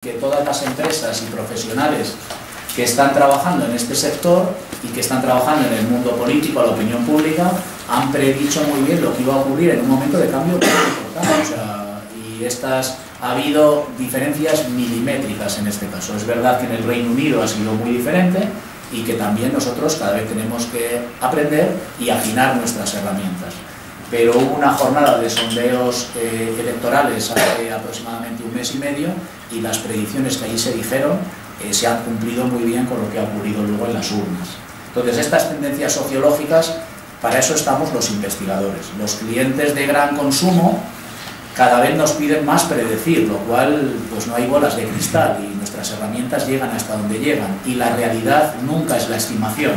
que todas las empresas y profesionales que están trabajando en este sector y que están trabajando en el mundo político, la opinión pública, han predicho muy bien lo que iba a ocurrir en un momento de cambio muy importante. Ha habido diferencias milimétricas en este caso. Es verdad que en el Reino Unido ha sido muy diferente y que también nosotros cada vez tenemos que aprender y afinar nuestras herramientas. Pero hubo una jornada de sondeos electorales hace aproximadamente un mes y medio y las predicciones que allí se dijeron se han cumplido muy bien con lo que ha ocurrido luego en las urnas. Entonces, estas tendencias sociológicas, para eso estamos los investigadores. Los clientes de gran consumo cada vez nos piden más predecir, lo cual pues no hay bolas de cristal y nuestras herramientas llegan hasta donde llegan y la realidad nunca es la estimación.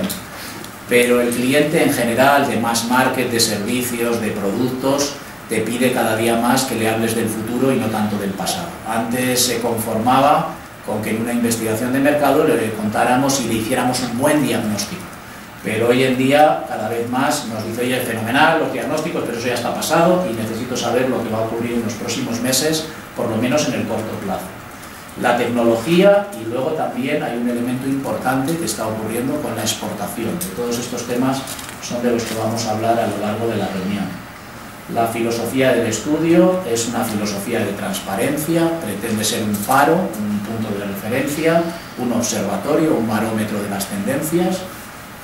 Pero el cliente en general, de mass market, de servicios, de productos, te pide cada día más que le hables del futuro y no tanto del pasado. Antes se conformaba con que en una investigación de mercado le contáramos y le hiciéramos un buen diagnóstico. Pero hoy en día, cada vez más, nos dice, oye, fenomenal los diagnósticos, pero eso ya está pasado y necesito saber lo que va a ocurrir en los próximos meses, por lo menos en el corto plazo. La tecnología y luego también hay un elemento importante que está ocurriendo con la exportación. De todos estos temas son de los que vamos a hablar a lo largo de la reunión. La filosofía del estudio es una filosofía de transparencia, pretende ser un faro, un punto de referencia, un observatorio, un barómetro de las tendencias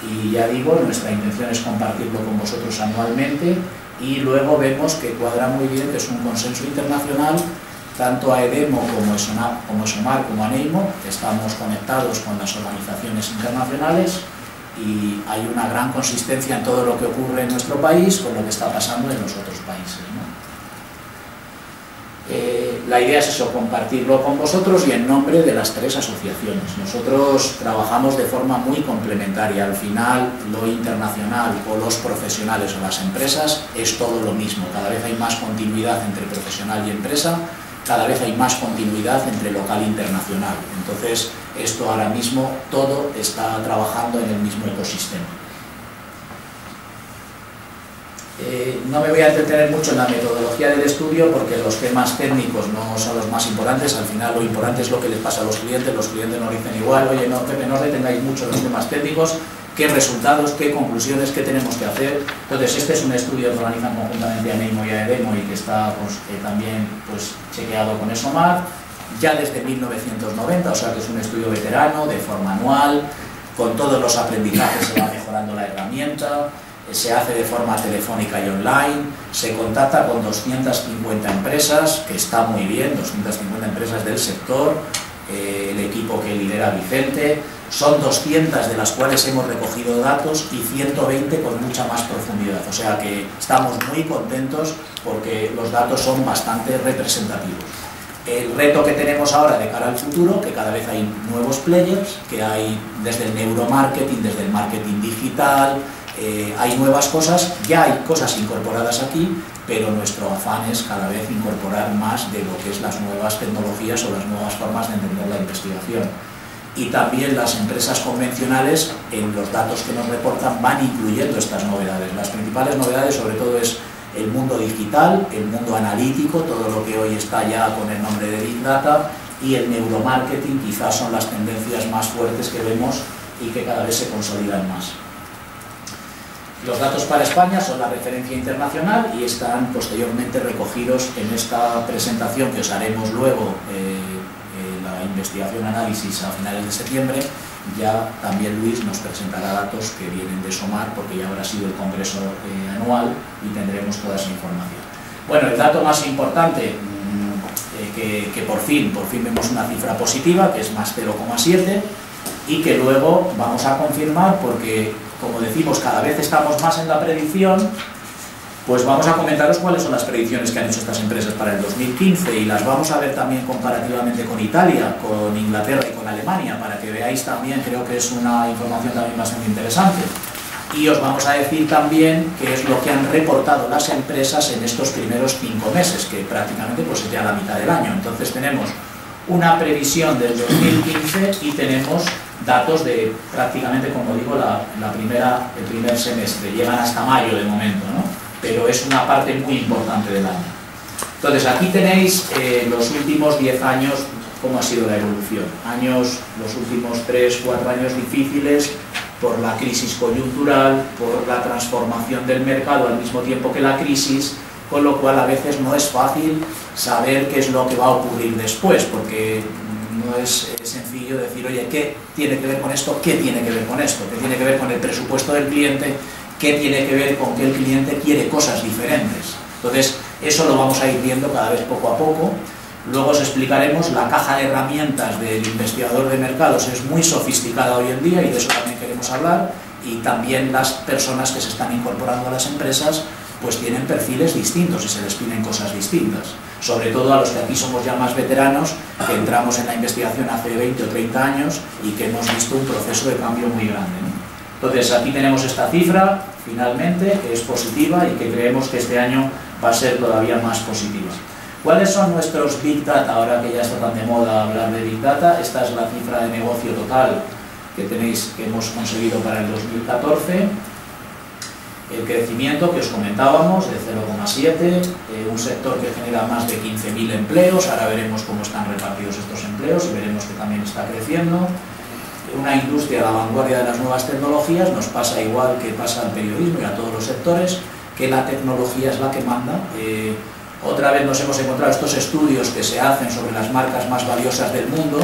y ya digo, nuestra intención es compartirlo con vosotros anualmente y luego vemos que cuadra muy bien que es un consenso internacional. Tanto AEDEMO como ESOMAR como ANEIMO estamos conectados con las organizaciones internacionales y hay una gran consistencia en todo lo que ocurre en nuestro país con lo que está pasando en los otros países, ¿no? La idea es eso, compartirlo con vosotros y en nombre de las tres asociaciones. Nosotros trabajamos de forma muy complementaria. Al final, lo internacional o los profesionales o las empresas es todo lo mismo. Cada vez hay más continuidad entre profesional y empresa. Cada vez hay más continuidad entre local e internacional. Entonces, esto ahora mismo todo está trabajando en el mismo ecosistema. No me voy a entretener mucho en la metodología del estudio porque los temas técnicos no son los más importantes. Al final lo importante es lo que les pasa a los clientes nos dicen igual, oye, no, Pepe, no os detengáis mucho en los temas técnicos, qué resultados, qué conclusiones, qué tenemos que hacer. Entonces, este es un estudio que organizan conjuntamente ANEIMO y AEDEMO y que está también chequeado con ESOMAR, ya desde 1990, o sea que es un estudio veterano, de forma anual, con todos los aprendizajes se va mejorando la herramienta, se hace de forma telefónica y online, se contacta con 250 empresas, que está muy bien, 250 empresas del sector, el equipo que lidera Vicente. Son 200 de las cuales hemos recogido datos y 120 con mucha más profundidad. O sea que estamos muy contentos porque los datos son bastante representativos. El reto que tenemos ahora de cara al futuro, que cada vez hay nuevos players, que hay desde el neuromarketing, desde el marketing digital, hay nuevas cosas, ya hay cosas incorporadas aquí, pero nuestro afán es cada vez incorporar más de lo que es las nuevas tecnologías o las nuevas formas de entender la investigación. Y también las empresas convencionales en los datos que nos reportan van incluyendo estas novedades. Las principales novedades sobre todo es el mundo digital, el mundo analítico, todo lo que hoy está ya con el nombre de Big Data y el neuromarketing quizás son las tendencias más fuertes que vemos y que cada vez se consolidan más. Los datos para España son la referencia internacional y están posteriormente recogidos en esta presentación que os haremos luego la investigación análisis a finales de septiembre. Ya también Luis nos presentará datos que vienen de ESOMAR porque ya habrá sido el congreso anual y tendremos toda esa información. Bueno, el dato más importante que por fin vemos una cifra positiva que es más 0,7 y que luego vamos a confirmar porque, como decimos, cada vez estamos más en la predicción. Pues vamos a comentaros cuáles son las predicciones que han hecho estas empresas para el 2015 y las vamos a ver también comparativamente con Italia, con Inglaterra y con Alemania, para que veáis también, creo que es una información también bastante interesante. Y os vamos a decir también qué es lo que han reportado las empresas en estos primeros 5 meses, que prácticamente pues es ya la mitad del año. Entonces tenemos una previsión del 2015 y tenemos datos de prácticamente, como digo, el primer semestre. Llegan hasta mayo de momento, ¿no? Pero es una parte muy importante del año. Entonces aquí tenéis los últimos 10 años cómo ha sido la evolución. Los últimos 3-4 años difíciles por la crisis coyuntural, por la transformación del mercado al mismo tiempo que la crisis, con lo cual a veces no es fácil saber qué es lo que va a ocurrir después, porque no es sencillo decir, oye, ¿qué tiene que ver con esto? ¿Qué tiene que ver con esto? ¿Qué tiene que ver con el presupuesto del cliente? ¿Qué tiene que ver con que el cliente quiere cosas diferentes? Entonces, eso lo vamos a ir viendo cada vez poco a poco. Luego os explicaremos, la caja de herramientas del investigador de mercados es muy sofisticada hoy en día y de eso también queremos hablar, y también las personas que se están incorporando a las empresas pues tienen perfiles distintos y se les piden cosas distintas, sobre todo a los que aquí somos ya más veteranos, que entramos en la investigación hace 20 o 30 años y que hemos visto un proceso de cambio muy grande, ¿no? Entonces aquí tenemos esta cifra, finalmente, que es positiva y que creemos que este año va a ser todavía más positiva. ¿Cuáles son nuestros Big Data? Ahora que ya está tan de moda hablar de Big Data, esta es la cifra de negocio total que hemos conseguido para el 2014. El crecimiento que os comentábamos de 0,7, un sector que genera más de 15.000 empleos, ahora veremos cómo están repartidos estos empleos y veremos que también está creciendo. Una industria a la vanguardia de las nuevas tecnologías, nos pasa igual que pasa al periodismo y a todos los sectores, que la tecnología es la que manda. Otra vez nos hemos encontrado estos estudios que se hacen sobre las marcas más valiosas del mundo.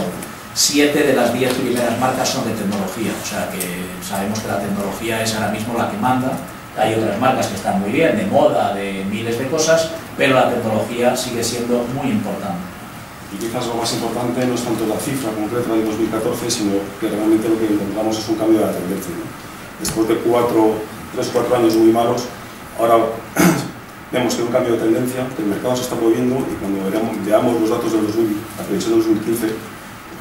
7 de las 10 primeras marcas son de tecnología, o sea que sabemos que la tecnología es ahora mismo la que manda. Hay otras marcas que están muy bien, de moda, de miles de cosas, pero la tecnología sigue siendo muy importante. Y quizás lo más importante no es tanto la cifra concreta de 2014, sino que realmente lo que encontramos es un cambio de la tendencia, ¿no? Después de 3-4 años muy malos, ahora vemos que hay un cambio de tendencia, que el mercado se está moviendo, y cuando veamos los datos de la previsión de 2015,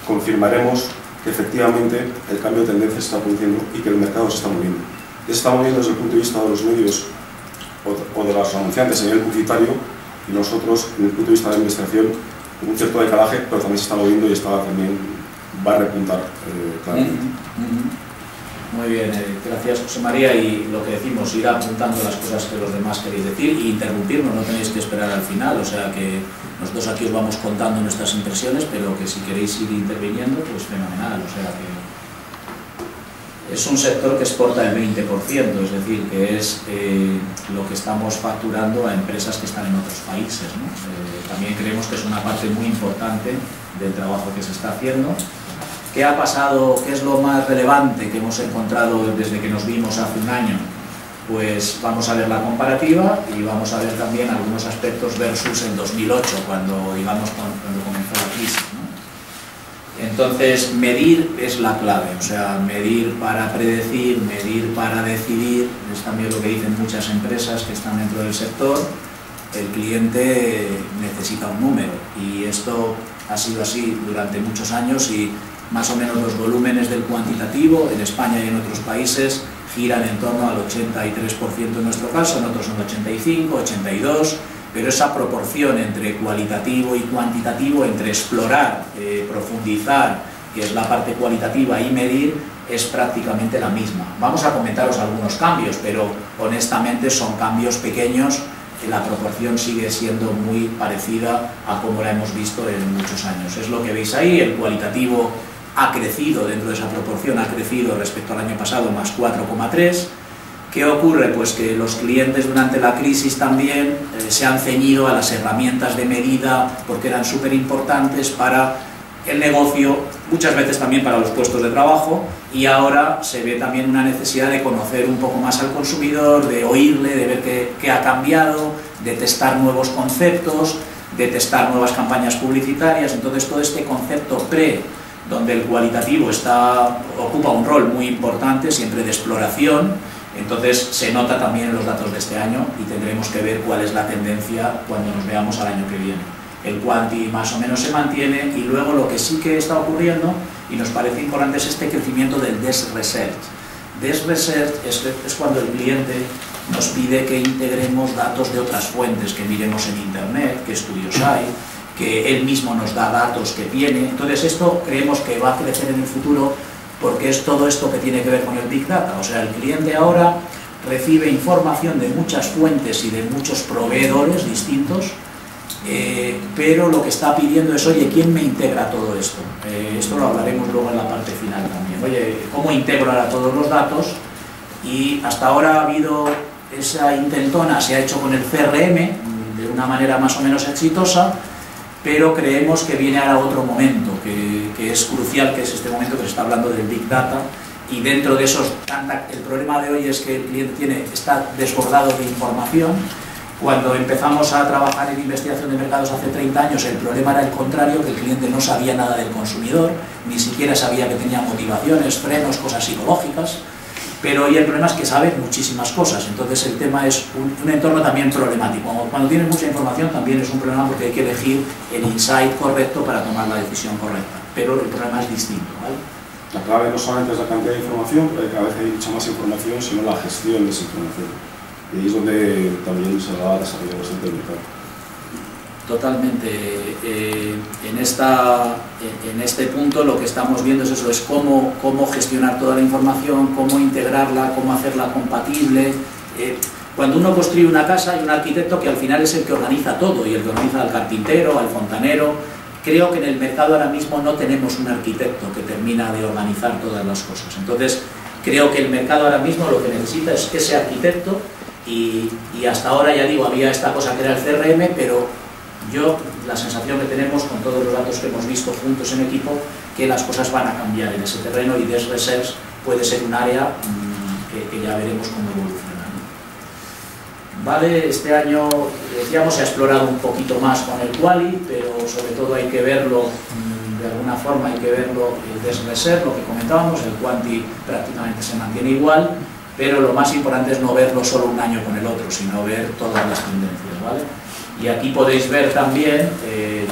confirmaremos que efectivamente el cambio de tendencia se está produciendo y que el mercado se está moviendo. Se está moviendo desde el punto de vista de los medios o de los anunciantes a nivel publicitario, y nosotros, desde el punto de vista de la investigación, con un cierto decalaje, pero también se está moviendo y también va a repuntar claramente. Muy bien, gracias José María, y lo que decimos, ir apuntando las cosas que los demás queréis decir e interrumpirnos, no tenéis que esperar al final, o sea que nosotros aquí os vamos contando nuestras impresiones, pero que si queréis ir interviniendo, pues fenomenal, o sea que es un sector que exporta el 20%, es decir, que es lo que estamos facturando a empresas que están en otros países, ¿no? También creemos que es una parte muy importante del trabajo que se está haciendo. ¿Qué ha pasado? ¿Qué es lo más relevante que hemos encontrado desde que nos vimos hace un año? Pues vamos a ver la comparativa y vamos a ver también algunos aspectos versus en 2008, cuando comenzó la crisis, ¿no? Entonces, medir es la clave, o sea, medir para predecir, medir para decidir, es también lo que dicen muchas empresas que están dentro del sector. El cliente necesita un número, y esto ha sido así durante muchos años, y más o menos los volúmenes del cuantitativo en España y en otros países giran en torno al 83% en nuestro caso, en otros son 85, 82%, pero esa proporción entre cualitativo y cuantitativo, entre explorar, profundizar, que es la parte cualitativa, y medir, es prácticamente la misma. Vamos a comentaros algunos cambios, pero honestamente son cambios pequeños, la proporción sigue siendo muy parecida a como la hemos visto en muchos años. Es lo que veis ahí, el cualitativo ha crecido dentro de esa proporción, ha crecido respecto al año pasado más 4,3. ¿Qué ocurre? Pues que los clientes durante la crisis también se han ceñido a las herramientas de medida porque eran súper importantes para el negocio, muchas veces también para los puestos de trabajo, y ahora se ve también una necesidad de conocer un poco más al consumidor, de oírle, de ver qué ha cambiado, de testar nuevos conceptos, de testar nuevas campañas publicitarias. Entonces todo este concepto donde el cualitativo ocupa un rol muy importante, siempre de exploración. Entonces se nota también en los datos de este año, y tendremos que ver cuál es la tendencia cuando nos veamos al año que viene. El quanti más o menos se mantiene, y luego lo que sí que está ocurriendo y nos parece importante es este crecimiento del desk research. Desk research es cuando el cliente nos pide que integremos datos de otras fuentes, que miremos en internet, qué estudios hay, que él mismo nos da datos que tiene. Entonces esto creemos que va a crecer en el futuro, porque es todo esto que tiene que ver con el Big Data. O sea, el cliente ahora recibe información de muchas fuentes y de muchos proveedores distintos, pero lo que está pidiendo es, oye, ¿quién me integra todo esto? Esto lo hablaremos luego en la parte final también. Oye, ¿cómo integro ahora todos los datos? Y hasta ahora ha habido esa intentona, se ha hecho con el CRM de una manera más o menos exitosa, pero creemos que viene ahora otro momento, que es crucial, que es este momento que se está hablando del Big Data, y dentro de esos, el problema de hoy es que el cliente está desbordado de información. Cuando empezamos a trabajar en investigación de mercados hace 30 años, el problema era el contrario, que el cliente no sabía nada del consumidor, ni siquiera sabía que tenía motivaciones, frenos, cosas psicológicas, pero hoy el problema es que sabe muchísimas cosas. Entonces el tema es un entorno también problemático. Cuando tienes mucha información también es un problema, porque hay que elegir el insight correcto para tomar la decisión correcta, pero el problema es distinto, ¿vale? La clave no solamente es la cantidad de información, pero cada vez hay mucha más información, sino la gestión de esa información. Y ahí es donde también se va a desarrollar bastante el mercado. Totalmente. En este punto lo que estamos viendo es eso, es cómo gestionar toda la información, cómo integrarla, cómo hacerla compatible. Cuando uno construye una casa hay un arquitecto que al final es el que organiza todo, y el que organiza al carpintero, al fontanero. Creo que en el mercado ahora mismo no tenemos un arquitecto que termina de organizar todas las cosas. Entonces creo que el mercado ahora mismo lo que necesita es ese arquitecto, y hasta ahora, ya digo, había esta cosa que era el CRM, pero la sensación que tenemos con todos los datos que hemos visto juntos en equipo, que las cosas van a cambiar en ese terreno, y Desk Research puede ser un área que ya veremos cómo evoluciona, ¿no? Vale, este año, decíamos, se ha explorado un poquito más con el Quali, pero sobre todo hay que verlo, de alguna forma hay que verlo, el Desk Research, lo que comentábamos, el Quanti prácticamente se mantiene igual, pero lo más importante es no verlo solo un año con el otro, sino ver todas las tendencias, ¿vale? Y aquí podéis ver también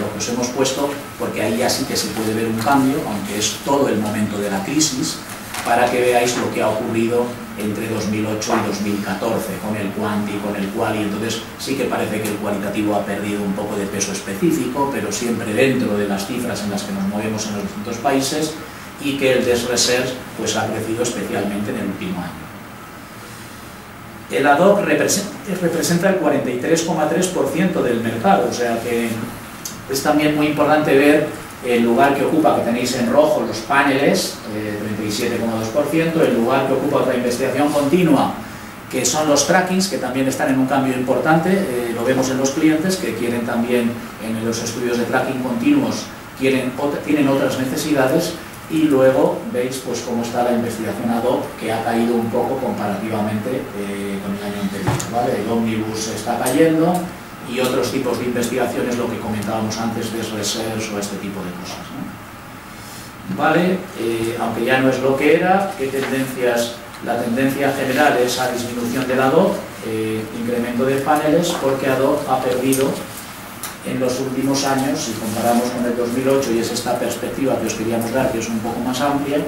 lo que os hemos puesto, porque ahí ya sí que se puede ver un cambio, aunque es todo el momento de la crisis, para que veáis lo que ha ocurrido entre 2008 y 2014 con el Quanti, con el Quali. Entonces sí que parece que el cualitativo ha perdido un poco de peso específico, pero siempre dentro de las cifras en las que nos movemos en los distintos países, y que el Desk Research pues ha crecido especialmente en el último año. El ad hoc representa el 43,3% del mercado, o sea que es también muy importante ver el lugar que ocupa, que tenéis en rojo los paneles, 37,2%, el lugar que ocupa otra investigación continua, que son los trackings, que también están en un cambio importante, lo vemos en los clientes, que quieren también, en los estudios de tracking continuos, tienen otras necesidades. Y luego veis pues cómo está la investigación ad hoc, que ha caído un poco comparativamente con el año anterior, ¿vale? El Omnibus está cayendo, y otros tipos de investigaciones, lo que comentábamos antes, de research o este tipo de cosas, ¿no? Vale, aunque ya no es lo que era, ¿qué tendencias? La tendencia general es a disminución del ad hoc, incremento de paneles, porque ad hoc ha perdido en los últimos años, si comparamos con el 2008, y es esta perspectiva que os queríamos dar, que es un poco más amplia,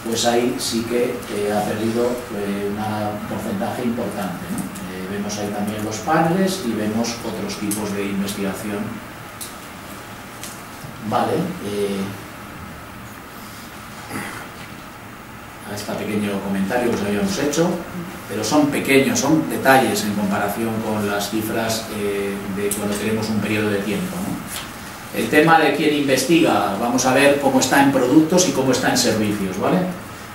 pues ahí sí que ha perdido un porcentaje importante, ¿no? Vemos ahí también los paneles y vemos otros tipos de investigación. Vale, a este pequeño comentario que os habíamos hecho, pero son pequeños, son detalles en comparación con las cifras de cuando tenemos un periodo de tiempo, ¿no? El tema de quién investiga, vamos a ver cómo está en productos y cómo está en servicios, ¿vale?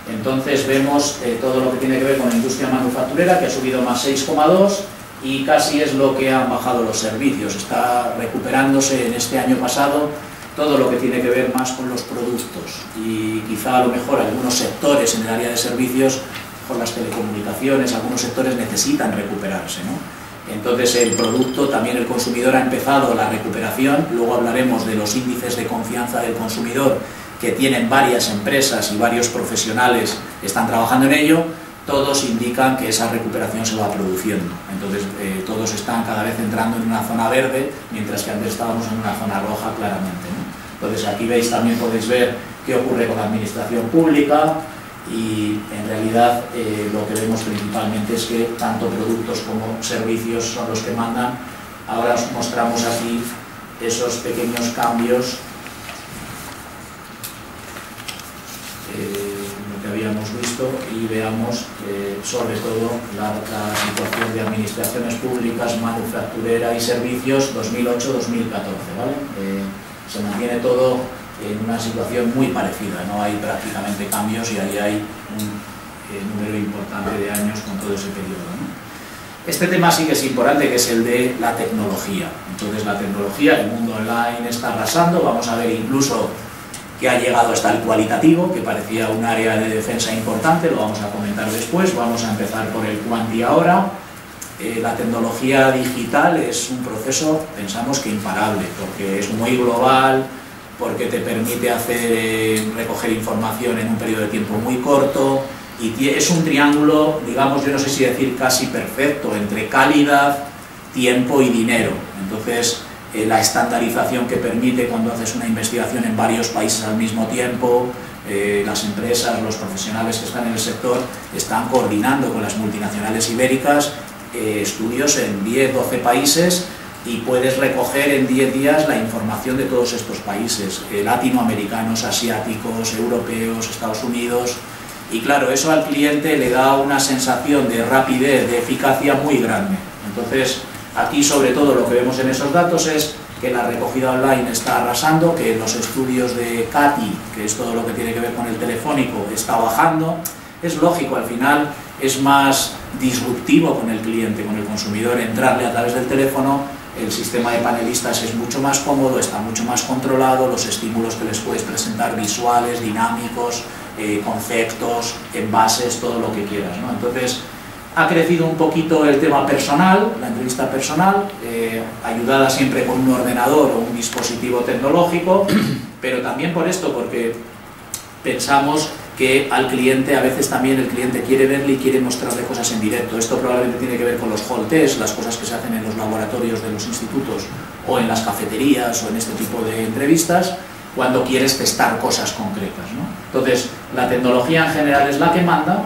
Entonces vemos todo lo que tiene que ver con la industria manufacturera, que ha subido más 6,2, y casi es lo que han bajado los servicios. Está recuperándose en este año pasado todo lo que tiene que ver más con los productos, y quizá a lo mejor algunos sectores en el área de servicios, con las telecomunicaciones, algunos sectores necesitan recuperarse, ¿no? Entonces el producto, también el consumidor ha empezado la recuperación. Luego hablaremos de los índices de confianza del consumidor, que tienen varias empresas y varios profesionales que están trabajando en ello. Todos indican que esa recuperación se va produciendo. Entonces todos están cada vez entrando en una zona verde, mientras que antes estábamos en una zona roja claramente, ¿no? Entonces aquí veis, también podéis ver qué ocurre con la administración pública, y en realidad lo que vemos principalmente es que tanto productos como servicios son los que mandan. Ahora os mostramos aquí esos pequeños cambios. Me que habíamos visto y veamos sobre todo la situación de administraciones públicas, manufacturera y servicios 2008-2014, ¿vale? Se mantiene todo en una situación muy parecida, no hay prácticamente cambios y ahí hay un número importante de años con todo ese periodo, ¿no? Este tema sí que es importante, que es el de la tecnología. Entonces la tecnología, el mundo online está arrasando, vamos a ver incluso que ha llegado hasta el cualitativo, que parecía un área de defensa importante, lo vamos a comentar después. Vamos a empezar por el quanti ahora. La tecnología digital es un proceso, pensamos que imparable, porque es muy global, porque te permite recoger información en un periodo de tiempo muy corto, y es un triángulo, digamos, yo no sé si decir casi perfecto, entre calidad, tiempo y dinero. Entonces, la estandarización que permite cuando haces una investigación en varios países al mismo tiempo, las empresas, los profesionales que están en el sector están coordinando con las multinacionales ibéricas estudios en 10-12 países, y puedes recoger en 10 días la información de todos estos países, latinoamericanos, asiáticos, europeos, Estados Unidos. Y claro, eso al cliente le da una sensación de rapidez, de eficacia muy grande. Entonces, aquí sobre todo lo que vemos en esos datos es que la recogida online está arrasando, que los estudios de CATI, que es todo lo que tiene que ver con el telefónico, está bajando. Es lógico, al final es más disruptivo con el cliente, con el consumidor, entrarle a través del teléfono. El sistema de panelistas es mucho más cómodo, está mucho más controlado, los estímulos que les puedes presentar visuales, dinámicos, conceptos, envases, todo lo que quieras, ¿no? Entonces, ha crecido un poquito el tema personal, la entrevista personal, ayudada siempre con un ordenador o un dispositivo tecnológico, pero también por esto, porque pensamos que al cliente, a veces también el cliente quiere verle y quiere mostrarle cosas en directo. Esto probablemente tiene que ver con los hall tests, las cosas que se hacen en los laboratorios de los institutos o en las cafeterías o en este tipo de entrevistas, cuando quieres testar cosas concretas, ¿no? Entonces, la tecnología en general es la que manda,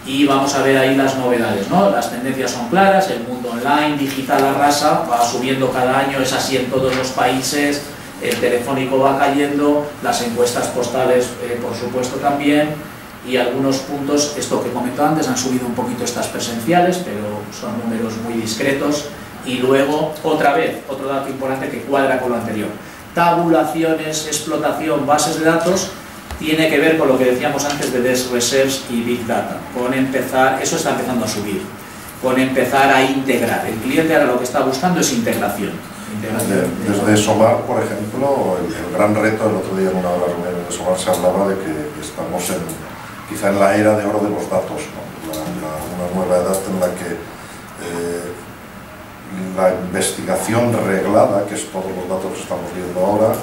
y vamos a ver ahí las novedades, ¿no? Las tendencias son claras, el mundo online, digital arrasa, va subiendo cada año, es así en todos los países, el telefónico va cayendo, las encuestas postales por supuesto también, y algunos puntos, esto que comentó antes, han subido un poquito estas presenciales, pero son números muy discretos. Y luego, otra vez, otro dato importante que cuadra con lo anterior: tabulaciones, explotación, bases de datos, tiene que ver con lo que decíamos antes de Desk Research y Big Data, con empezar, eso está empezando a subir, con empezar a integrar. El cliente ahora lo que está buscando es integración. Desde SOMAR, por ejemplo, el gran reto, el otro día en una de las reuniones de SOMAR se hablaba de que estamos quizá en la era de oro de los datos, ¿no? Una nueva edad en la que la investigación reglada, que es todos los datos que estamos viendo ahora,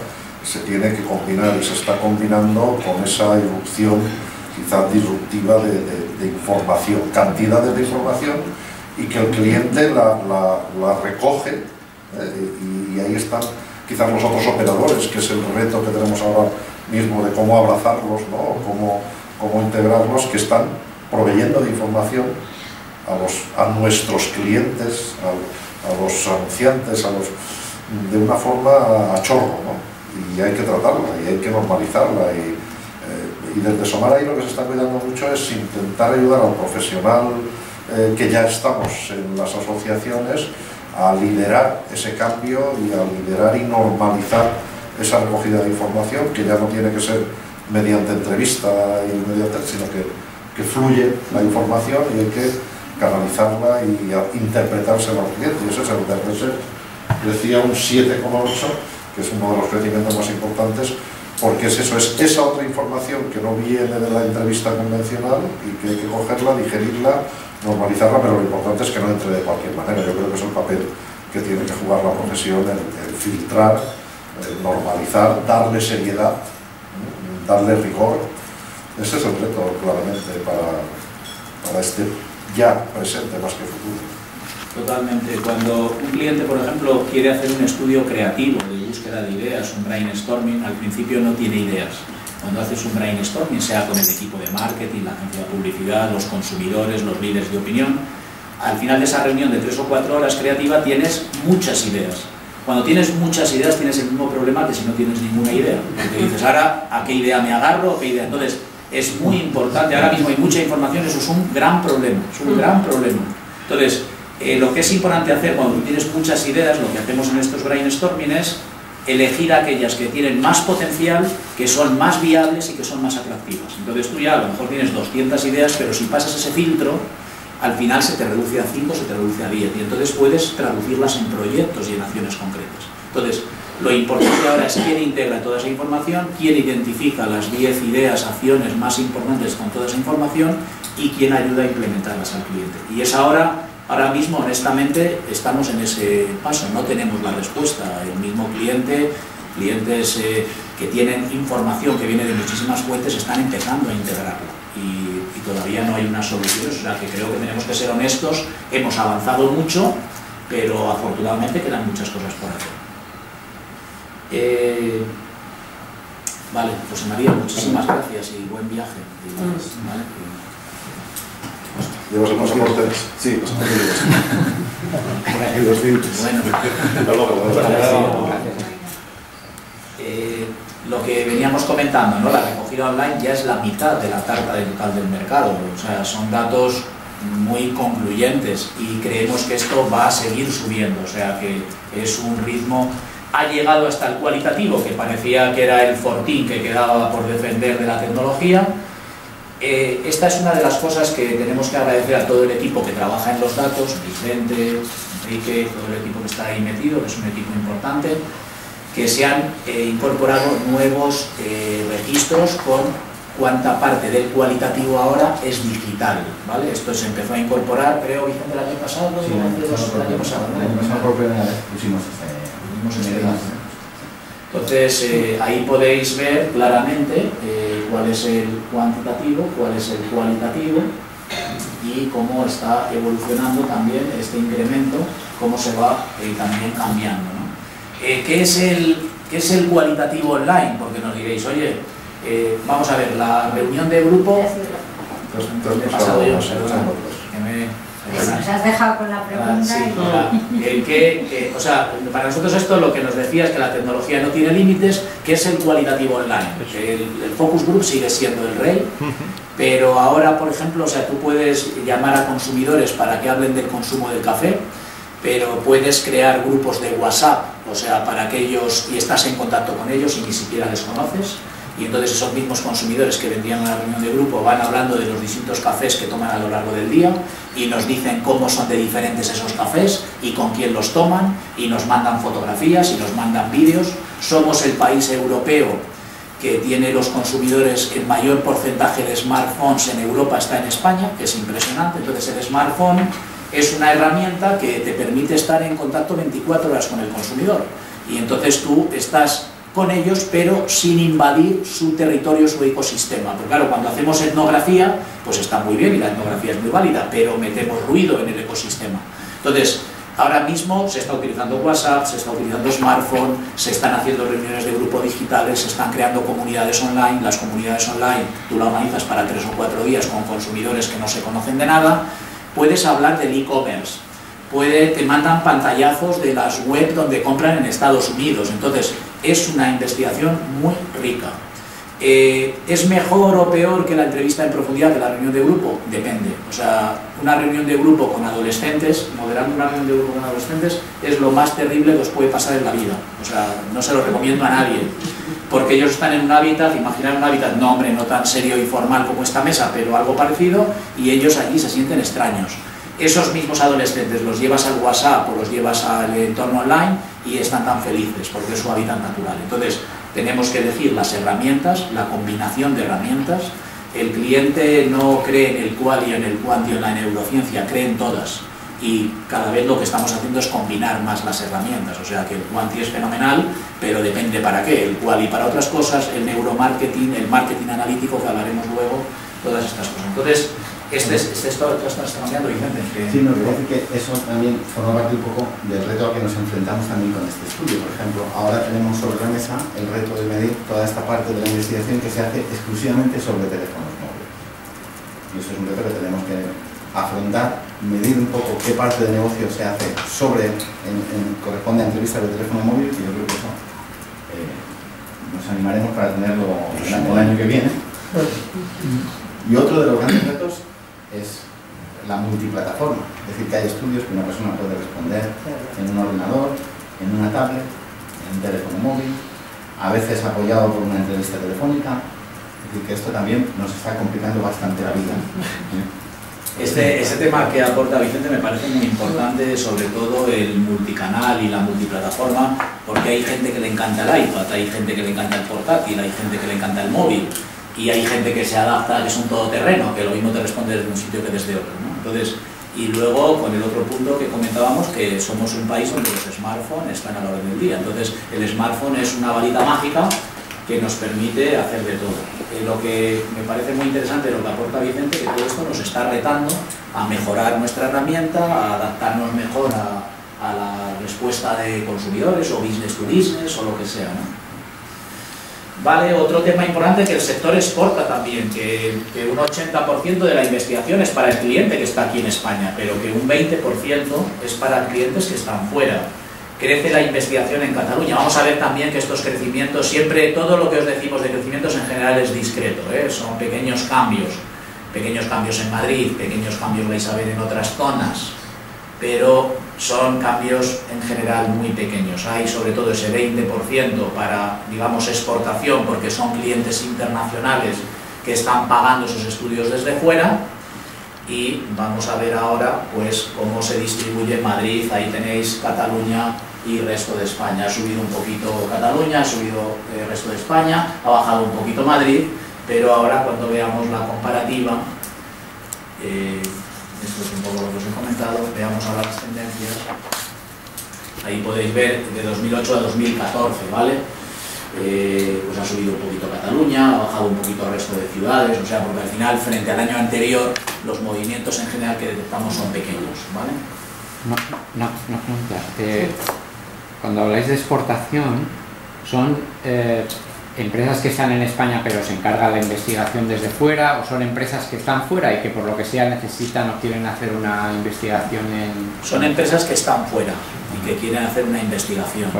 se tiene que combinar y se está combinando con esa irrupción quizás disruptiva de información, cantidades de información, y que el cliente la recoge, y ahí están quizás los otros operadores, que es el reto que tenemos ahora mismo de cómo abrazarlos, ¿no? Cómo integrarlos, que están proveyendo de información a nuestros clientes, a los anunciantes, de una forma a chorro, ¿no? Y hay que tratarla, y hay que normalizarla, y desde SOMAR ahí lo que se está cuidando mucho es intentar ayudar al profesional que ya estamos en las asociaciones a liderar ese cambio y a liderar y normalizar esa recogida de información, que ya no tiene que ser mediante entrevista sino que fluye la información y hay que canalizarla y interpretársela al cliente. Y ese es el DRS, decía un 7,8, que es uno de los crecimientos más importantes, porque es eso, es esa otra información que no viene de la entrevista convencional y que hay que cogerla, digerirla, normalizarla, pero lo importante es que no entre de cualquier manera. Yo creo que es el papel que tiene que jugar la profesión, el filtrar, el normalizar, darle seriedad, darle rigor. Ese es el reto, claramente, para este ya presente más que futuro. Totalmente. Cuando un cliente, por ejemplo, quiere hacer un estudio creativo de búsqueda de ideas, un brainstorming, al principio no tiene ideas. Cuando haces un brainstorming, sea con el equipo de marketing, la agencia de publicidad, los consumidores, los líderes de opinión, al final de esa reunión de 3 o 4 horas creativa tienes muchas ideas. Cuando tienes muchas ideas tienes el mismo problema que si no tienes ninguna idea. Porque dices, ahora, ¿a qué idea me agarro? ¿A qué idea? Entonces, es muy importante. Ahora mismo hay mucha información, eso es un gran problema, es un gran problema. Entonces, lo que es importante hacer cuando tienes muchas ideas, lo que hacemos en estos brainstorming es elegir aquellas que tienen más potencial, que son más viables y que son más atractivas. Entonces tú ya a lo mejor tienes 200 ideas, pero si pasas ese filtro, al final se te reduce a 5, se te reduce a 10, y entonces puedes traducirlas en proyectos y en acciones concretas. Entonces, lo importante ahora es quién integra toda esa información, quién identifica las 10 ideas, acciones más importantes con toda esa información y quién ayuda a implementarlas al cliente. Y es ahora mismo, honestamente, estamos en ese paso, no tenemos la respuesta. El mismo clientes que tienen información que viene de muchísimas fuentes están empezando a integrarla y todavía no hay una solución, o sea que creo que tenemos que ser honestos, hemos avanzado mucho, pero afortunadamente quedan muchas cosas por hacer. Vale, José María, muchísimas gracias y buen viaje. ¿Vale? ¿Llevas el pasaporte? Sí, pasaporte. Lo que veníamos comentando, ¿no? La recogida online ya es la mitad de la tarta total del mercado, o sea, son datos muy concluyentes y creemos que esto va a seguir subiendo, o sea que es un ritmo, ha llegado hasta el cualitativo, que parecía que era el fortín que quedaba por defender de la tecnología. Esta es una de las cosas que tenemos que agradecer a todo el equipo que trabaja en los datos, Vicente, Enrique, todo el equipo que está ahí metido, que es un equipo importante, que se han incorporado nuevos registros con cuánta parte del cualitativo ahora es digital, ¿vale? Esto se empezó a incorporar, creo, Vicente, el año pasado, sí, el año pasado, ¿no? El año pasado por primera vez pusimos Entonces, ahí podéis ver claramente cuál es el cuantitativo, cuál es el cualitativo y cómo está evolucionando también este incremento, cómo se va también cambiando, ¿no? ¿Qué es el cualitativo online? Porque nos diréis, oye, vamos a ver, la reunión de grupo... He pasado yo, perdona, que me... Nos has dejado con la pregunta. Sí, o sea, para nosotros esto lo que nos decía es que la tecnología no tiene límites, que es el cualitativo online. El focus group sigue siendo el rey, pero ahora, por ejemplo, o sea, tú puedes llamar a consumidores para que hablen del consumo del café, pero puedes crear grupos de WhatsApp, o sea, para que ellos, y estás en contacto con ellos y ni siquiera les conoces, y entonces esos mismos consumidores que vendrían a la reunión de grupo van hablando de los distintos cafés que toman a lo largo del día y nos dicen cómo son de diferentes esos cafés y con quién los toman y nos mandan fotografías y nos mandan vídeos. Somos el país europeo que tiene los consumidores, el mayor porcentaje de smartphones en Europa está en España, que es impresionante. Entonces el smartphone es una herramienta que te permite estar en contacto 24 horas con el consumidor y entonces tú estás con ellos, pero sin invadir su territorio, su ecosistema. Porque claro, cuando hacemos etnografía, pues está muy bien y la etnografía es muy válida, pero metemos ruido en el ecosistema. Entonces, ahora mismo se está utilizando WhatsApp, se está utilizando smartphone, se están haciendo reuniones de grupo digitales, se están creando comunidades online. Las comunidades online tú las organizas para 3 o 4 días con consumidores que no se conocen de nada. Puedes hablar del e-commerce, te mandan pantallazos de las web donde compran en Estados Unidos. Entonces, es una investigación muy rica. ¿Es mejor o peor que la entrevista en profundidad de la reunión de grupo? Depende. O sea, una reunión de grupo con adolescentes, moderando una reunión de grupo con adolescentes, es lo más terrible que os puede pasar en la vida. O sea, no se lo recomiendo a nadie. Porque ellos están en un hábitat, imaginar un hábitat, no hombre, no tan serio y formal como esta mesa, pero algo parecido, y ellos allí se sienten extraños. Esos mismos adolescentes los llevas al WhatsApp o los llevas al entorno online y están tan felices porque es su hábitat natural. Entonces, tenemos que elegir las herramientas, la combinación de herramientas. El cliente no cree en el cual y en el cuanti o en la neurociencia, cree en todas. Y cada vez lo que estamos haciendo es combinar más las herramientas. O sea que el cuanti es fenomenal, pero depende para qué. El cual y para otras cosas, el neuromarketing, el marketing analítico, que hablaremos luego, todas estas cosas. Entonces, esto estás cambiando, Vicente. Sí, no, quiero decir que eso también forma parte un poco del reto al que nos enfrentamos también con este estudio. Por ejemplo, ahora tenemos sobre la mesa el reto de medir toda esta parte de la investigación que se hace exclusivamente sobre teléfonos móviles. Y eso es un reto que tenemos que afrontar, medir un poco qué parte de negocio se hace sobre, corresponde a entrevistas de teléfono móvil, y yo creo que eso nos animaremos para tenerlo el año que viene. Y otro de los grandes retos es la multiplataforma, es decir, que hay estudios que una persona puede responder en un ordenador, en una tablet, en un teléfono móvil, a veces apoyado por una entrevista telefónica, es decir, que esto también nos está complicando bastante la vida. Ese tema que aporta Vicente me parece muy importante, sobre todo el multicanal y la multiplataforma, porque hay gente que le encanta el iPad, hay gente que le encanta el portátil, hay gente que le encanta el móvil, y hay gente que se adapta, que es un todoterreno, que lo mismo te responde desde un sitio que desde otro, ¿no? Entonces, y luego con el otro punto que comentábamos, que somos un país donde los smartphones están a la orden del día. Entonces, el smartphone es una varita mágica que nos permite hacer de todo. Lo que me parece muy interesante, lo que aporta Vicente, que todo esto nos está retando a mejorar nuestra herramienta, a adaptarnos mejor a la respuesta de consumidores o business to business o lo que sea, ¿no? Vale, otro tema importante, que el sector exporta también, que un 80% de la investigación es para el cliente que está aquí en España, pero que un 20% es para clientes que están fuera. Crece la investigación en Cataluña. Vamos a ver también que estos crecimientos, siempre todo lo que os decimos de crecimientos en general es discreto, ¿eh? Son pequeños cambios en Madrid, pequeños cambios vais a ver en otras zonas, pero son cambios en general muy pequeños. Hay sobre todo ese 20% para, digamos, exportación, porque son clientes internacionales que están pagando esos estudios desde fuera, y vamos a ver ahora pues cómo se distribuye Madrid. Ahí tenéis Cataluña y resto de España. Ha subido un poquito Cataluña, ha subido el resto de España, ha bajado un poquito Madrid, pero ahora cuando veamos la comparativa, esto es un poco lo que os he comentado, veamos ahora las tendencias. Ahí podéis ver de 2008 a 2014, ¿vale? Pues ha subido un poquito Cataluña, ha bajado un poquito el resto de ciudades, o sea, porque al final, frente al año anterior, los movimientos en general que detectamos son pequeños, ¿vale? No, cuando habláis de exportación, ¿son empresas que están en España pero se encarga la investigación desde fuera, o son empresas que están fuera y que por lo que sea necesitan o quieren hacer una investigación en...? Son empresas que están fuera y que quieren hacer una investigación.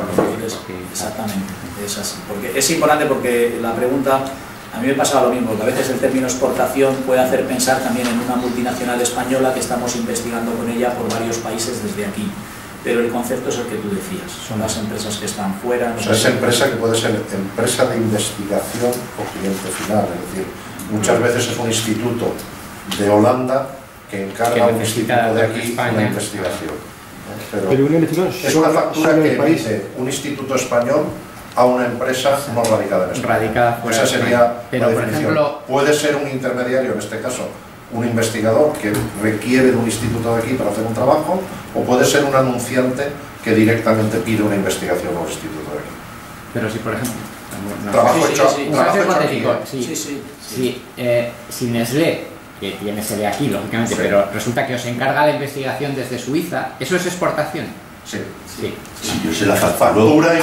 Exactamente, es así. Porque es importante, porque la pregunta, a mí me pasaba lo mismo, que a veces el término exportación puede hacer pensar también en una multinacional española que estamos investigando con ella por varios países desde aquí. Pero el concepto es el que tú decías, son las empresas que están fuera. O sea, es empresa que puede ser empresa de investigación o cliente final, es decir, muchas veces es un instituto de Holanda que encarga a un instituto de aquí una investigación. Pero una investigación es una factura que emite un instituto español a una empresa no radicada en España. Radicada fuera. Esa sería pero, la por definición. ejemplo, puede ser un intermediario, en este caso un investigador que requiere de un instituto de aquí para hacer un trabajo, o puede ser un anunciante que directamente pide una investigación a un instituto de aquí. Pero si, por ejemplo, Trabajo hecho si Nestlé, que tiene sede aquí, lógicamente, pero resulta que os encarga la investigación desde Suiza, ¿eso es exportación? Sí. Si yo sé la factura y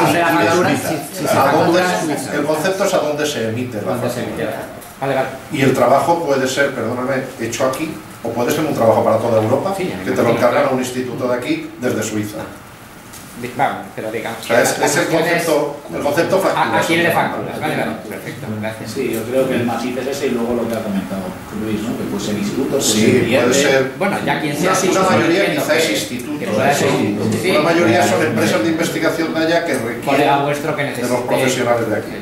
el concepto es a dónde se emite la factura. Vale. Y el trabajo puede ser, perdóname, hecho aquí, o puede ser un trabajo para toda Europa, que te lo encargan a un instituto de aquí desde Suiza. Vale, pero digamos... O sea, es el concepto factura. Aquí de facturas, vale, perfecto, gracias. Sí, yo creo que el matiz es ese, y luego lo que ha comentado Luis, ¿no? Que puede ser institutos, sí, puede ser... Bueno, ya quien sea... Una mayoría quizá es institutos. Una mayoría son empresas de investigación de allá que requieren de los profesionales de aquí.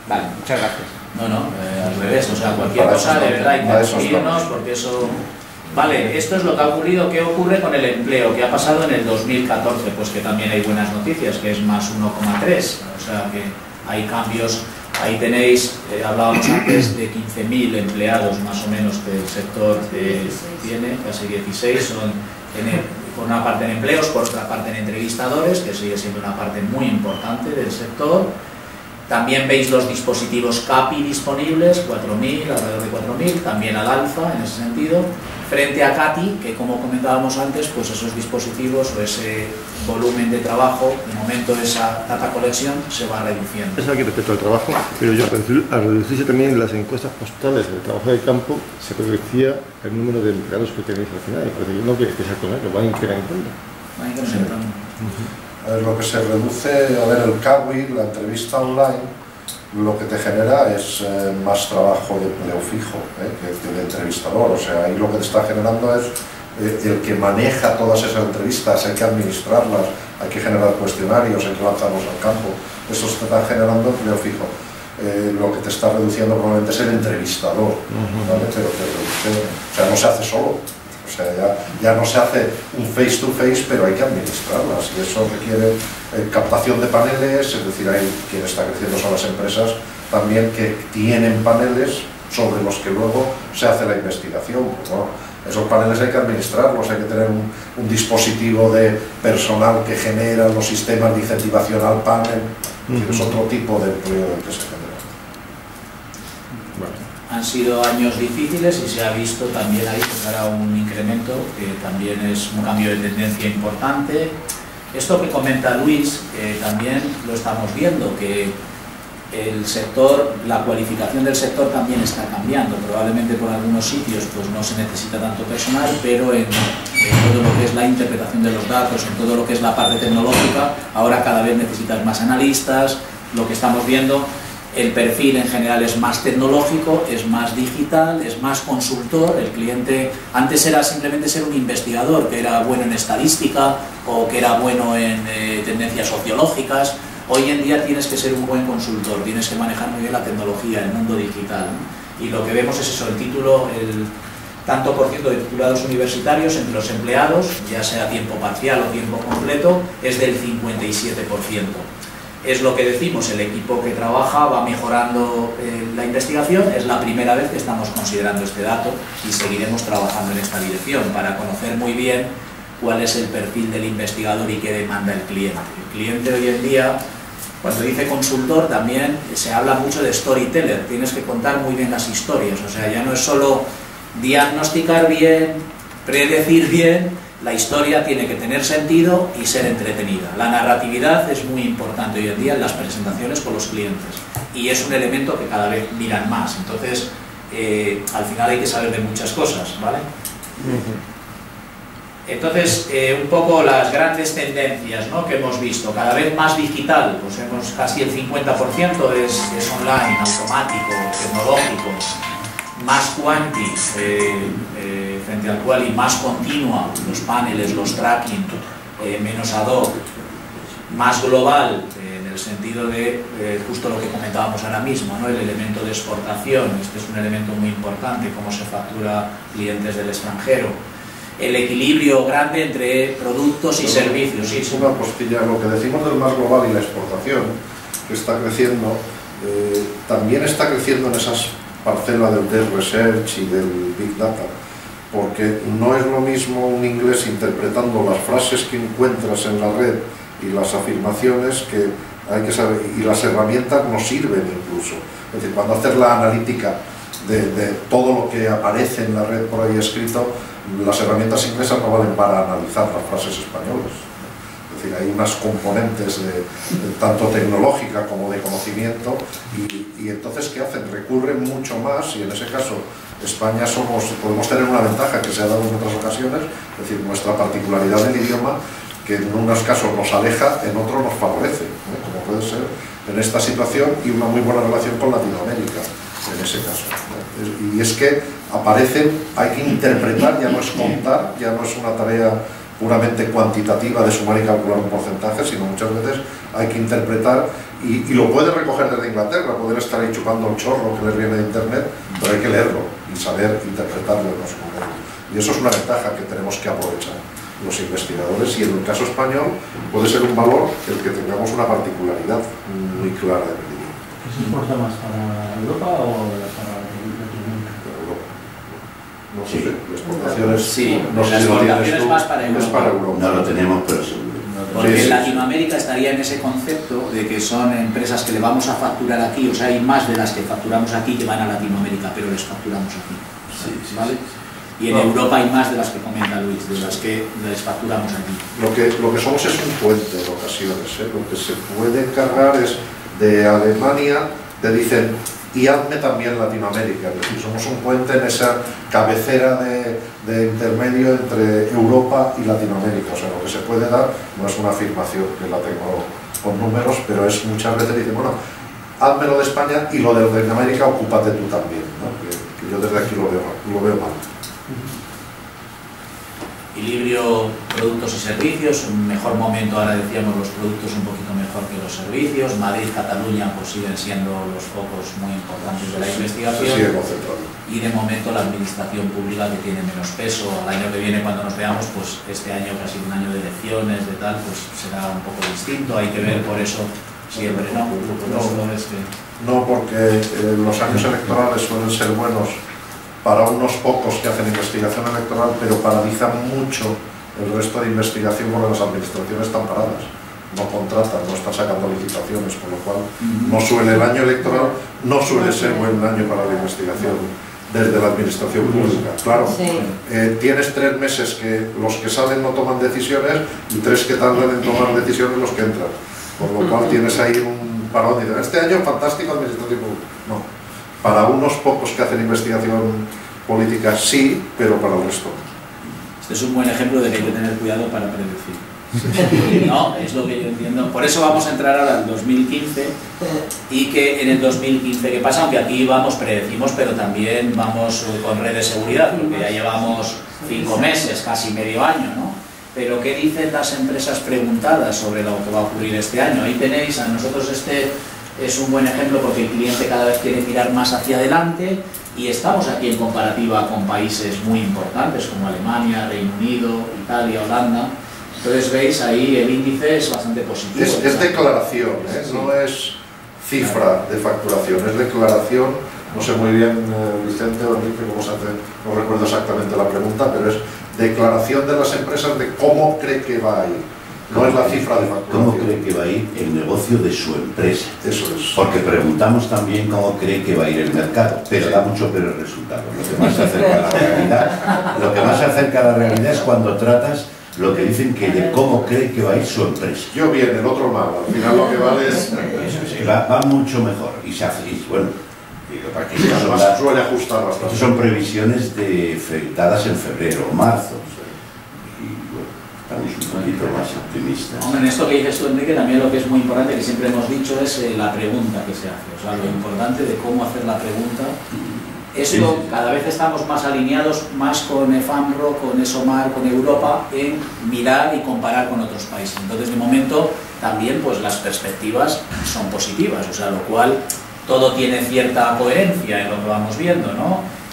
Vale, muchas gracias. No, al revés, o sea, cualquier cosa de verdad hay que conseguirnos, porque eso... Vale, esto es lo que ha ocurrido. ¿Qué ocurre con el empleo? ¿Qué ha pasado en el 2014? Pues que también hay buenas noticias, que es más 1,3, o sea que hay cambios. Ahí tenéis, hablábamos antes de 15.000 empleados más o menos que el sector tiene, casi 16, son por una parte en empleos, por otra parte en entrevistadores, que sigue siendo una parte muy importante del sector. También veis los dispositivos CAPI disponibles, 4.000, alrededor de 4.000, también al alza en ese sentido, frente a CATI, que como comentábamos antes, pues esos dispositivos o ese volumen de trabajo, de momento esa data collection se va reduciendo. Eso aquí respecto al trabajo, pero yo al reducirse también las encuestas postales del trabajo de campo, se reducía el número de empleados que tenéis al final, porque yo no quiero empezar con eso, va incrementando. Va incrementando. A ver, lo que se reduce, a ver, el CAWI, la entrevista online, lo que te genera es más trabajo de empleo fijo que de entrevistador. O sea, ahí lo que te está generando es el que maneja todas esas entrevistas, hay que administrarlas, hay que generar cuestionarios, hay que lanzarlos al campo. Eso te está generando empleo fijo. Lo que te está reduciendo probablemente es el entrevistador, ¿vale? Pero te reduce, o sea, no se hace solo. O sea, ya no se hace un face to face, pero hay que administrarlas y eso requiere captación de paneles, es decir, hay quien está creciendo son las empresas también que tienen paneles sobre los que luego se hace la investigación, ¿no? Esos paneles hay que administrarlos, hay que tener un dispositivo de personal que genera los sistemas de incentivación al panel, es otro tipo de empleo que se genera. Han sido años difíciles y se ha visto también ahí que hará un incremento, que también es un cambio de tendencia importante. Esto que comenta Luis, también lo estamos viendo, que el sector, la cualificación del sector también está cambiando. Probablemente por algunos sitios pues no se necesita tanto personal, pero en todo lo que es la interpretación de los datos, en todo lo que es la parte tecnológica, ahora cada vez necesitas más analistas. Lo que estamos viendo, el perfil en general es más tecnológico, es más digital, es más consultor. El cliente antes era simplemente ser un investigador que era bueno en estadística o que era bueno en tendencias sociológicas. Hoy en día tienes que ser un buen consultor, tienes que manejar muy bien la tecnología, el mundo digital, ¿no? Y lo que vemos es eso, el título, el tanto por ciento de titulados universitarios entre los empleados, ya sea tiempo parcial o tiempo completo, es del 57%. Es lo que decimos, el equipo que trabaja va mejorando la investigación, es la primera vez que estamos considerando este dato y seguiremos trabajando en esta dirección para conocer muy bien cuál es el perfil del investigador y qué demanda el cliente. El cliente hoy en día, cuando dice consultor, también se habla mucho de storyteller, tienes que contar muy bien las historias, o sea, ya no es solo diagnosticar bien, predecir bien. La historia tiene que tener sentido y ser entretenida. La narratividad es muy importante hoy en día en las presentaciones con los clientes y es un elemento que cada vez miran más. Entonces, al final hay que saber de muchas cosas, ¿vale? Entonces, un poco las grandes tendencias, ¿no?, que hemos visto. Cada vez más digital, pues hemos casi el 50% es online, automático, tecnológico. Más quanti, frente al cual, y más continua, los paneles, los tracking, menos ad hoc, más global, en el sentido de justo lo que comentábamos ahora mismo, ¿no?, el elemento de exportación. Este es un elemento muy importante, cómo se factura clientes del extranjero. El equilibrio grande entre productos y servicios. Sí, es una postilla, lo que decimos del más global y la exportación, que está creciendo, también está creciendo en esas parcela del Dev Research y del Big Data, porque no es lo mismo un inglés interpretando las frases que encuentras en la red y las afirmaciones que hay que saber, y las herramientas nos sirven incluso. Es decir, cuando haces la analítica de todo lo que aparece en la red por ahí escrito, las herramientas inglesas no valen para analizar las frases españolas. Es decir, hay unas componentes tanto tecnológica como de conocimiento y entonces ¿qué hacen? Recurren mucho más y en ese caso España podemos tener una ventaja que se ha dado en otras ocasiones, es decir, nuestra particularidad del idioma que en unos casos nos aleja, en otros nos favorece, como puede ser en esta situación, y una muy buena relación con Latinoamérica en ese caso. Y es que aparecen, hay que interpretar, ya no es contar, ya no es una tarea puramente cuantitativa de sumar y calcular un porcentaje, sino muchas veces hay que interpretar y lo puede recoger desde Inglaterra, poder estar ahí chupando el chorro que les viene de internet, pero hay que leerlo y saber interpretarlo en los modelos. Y eso es una ventaja que tenemos que aprovechar los investigadores, y en el caso español puede ser un valor el que tengamos una particularidad muy clara de medida. ¿Eso importa más para Europa o para Latinoamérica? Europa. No sé, las exportaciones, sí, no sé las si lo tienes exportaciones tú, más para Europa. es para Europa. No lo tenemos, pero seguro. Porque Sí, sí. Latinoamérica estaría en ese concepto de que son empresas que le vamos a facturar aquí, o sea, hay más de las que facturamos aquí que van a Latinoamérica, pero les facturamos aquí, ¿vale? Y en Europa hay más de las que comenta Luis, de las que les facturamos aquí. Lo que somos es un puente en ocasiones, ¿eh? Lo que se puede encargar es de Alemania, te dicen, y hazme también Latinoamérica, es decir, somos un puente en esa cabecera de intermedio entre Europa y Latinoamérica, o sea, lo que se puede dar no es una afirmación, que la tengo con números, pero es muchas veces dicen, bueno, házmelo de España y lo de Latinoamérica ocúpate tú también, ¿no? que yo desde aquí lo veo mal. Equilibrio productos y servicios, un mejor momento, ahora decíamos los productos un poquito mejor que los servicios. Madrid, Cataluña pues siguen siendo los focos muy importantes de la investigación, y de momento la administración pública que tiene menos peso. Al año que viene, cuando nos veamos, pues este año que ha sido un año de elecciones, de tal, pues será un poco distinto, hay que ver por eso siempre, ¿no? No, porque los años electorales suelen ser buenos para unos pocos que hacen investigación electoral, pero paralizan mucho el resto de investigación porque las administraciones están paradas, no contratan, no están sacando licitaciones, con lo cual el año electoral no suele ser buen año para la investigación desde la administración pública. Claro, tienes 3 meses que los que salen no toman decisiones y 3 que tardan en tomar decisiones los que entran, por lo cual tienes ahí un parón y dicen, este año fantástico administración pública. No. Para unos pocos que hacen investigación política sí, pero para el resto. Este es un buen ejemplo de que hay que tener cuidado para predecir. No, es lo que yo entiendo. Por eso vamos a entrar ahora en 2015 y que en el 2015, ¿qué pasa? Aunque aquí predecimos, pero también vamos con red de seguridad, porque ya llevamos 5 meses, casi medio año, ¿no? Pero ¿qué dicen las empresas preguntadas sobre lo que va a ocurrir este año? Ahí tenéis, a nosotros es un buen ejemplo porque el cliente cada vez quiere mirar más hacia adelante y estamos aquí en comparativa con países muy importantes como Alemania, Reino Unido, Italia, Holanda. Entonces veis ahí el índice es bastante positivo. Es declaración, sí. No es cifra de facturación, es declaración. No sé muy bien, Vicente o Enrique, cómo se hace, no recuerdo exactamente la pregunta, pero es declaración de las empresas de cómo cree que va a ir. No es la cifra de facturación. ¿Cómo cree que va a ir el negocio de su empresa? Eso es. Porque preguntamos también cómo cree que va a ir el mercado, pero da mucho peores resultados. Lo que más se acerca a la realidad, lo que más se acerca a la realidad es cuando tratas lo que dicen que de cómo cree que va a ir su empresa. Yo bien, el otro mal. Al final lo que vale es... Eso sí, va mucho mejor. Y se hace, y bueno, aquí además suele ajustar bastante. Estas son previsiones dadas en febrero o marzo. Estamos un poquito más optimistas. Hombre, en esto que dices tú, Enrique, también lo que es muy importante, que siempre hemos dicho, es la pregunta que se hace. O sea, lo importante de cómo hacer la pregunta. Esto, cada vez estamos más alineados, más con EFAMRO, con ESOMAR, con Europa, en mirar y comparar con otros países. Entonces, de momento, también pues las perspectivas son positivas, o sea, lo cual todo tiene cierta coherencia en lo que vamos viendo, ¿no?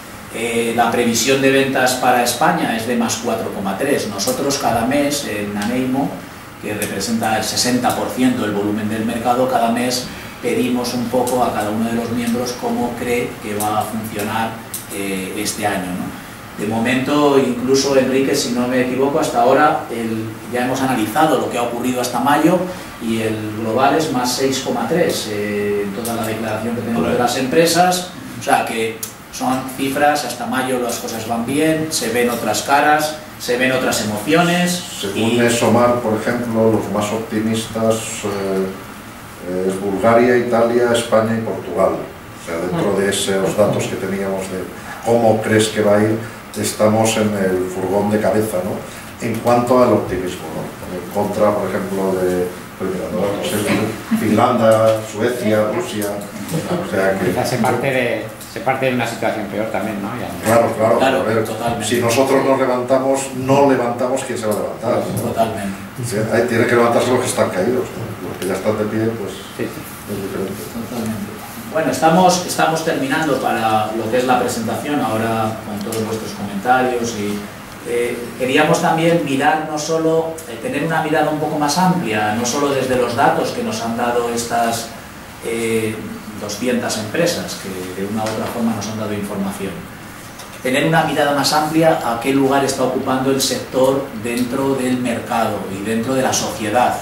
La previsión de ventas para España es de más 4,3. Nosotros cada mes en Aneimo, que representa el 60% del volumen del mercado, cada mes pedimos un poco a cada uno de los miembros cómo cree que va a funcionar este año, ¿no? De momento, incluso Enrique, si no me equivoco, hasta ahora ya hemos analizado lo que ha ocurrido hasta mayo y el global es más 6,3 en toda la declaración que tenemos de las empresas, o sea que son cifras, hasta mayo las cosas van bien, se ven otras caras, se ven otras emociones. Según ESOMAR, por ejemplo, los más optimistas es Bulgaria, Italia, España y Portugal. O sea, dentro de esos datos que teníamos de cómo crees que va a ir, estamos en el furgón de cabeza, ¿no? En cuanto al optimismo, ¿no? En contra, por ejemplo, de Finlandia, Suecia, Rusia. O sea que... Se parte de una situación peor también, ¿no? Claro, claro, a ver, totalmente. Si nosotros nos levantamos, no levantamos, ¿quién se va a levantar? Totalmente. ¿Sí? Tiene que levantarse los que están caídos, ¿no? Los que ya están de pie, pues sí. Es diferente. Totalmente. Bueno, estamos terminando para lo que es la presentación, ahora con todos vuestros comentarios y queríamos también mirar no solo, tener una mirada un poco más amplia, no solo desde los datos que nos han dado estas 200 empresas que de una u otra forma nos han dado información. Tener una mirada más amplia a qué lugar está ocupando el sector dentro del mercado y dentro de la sociedad.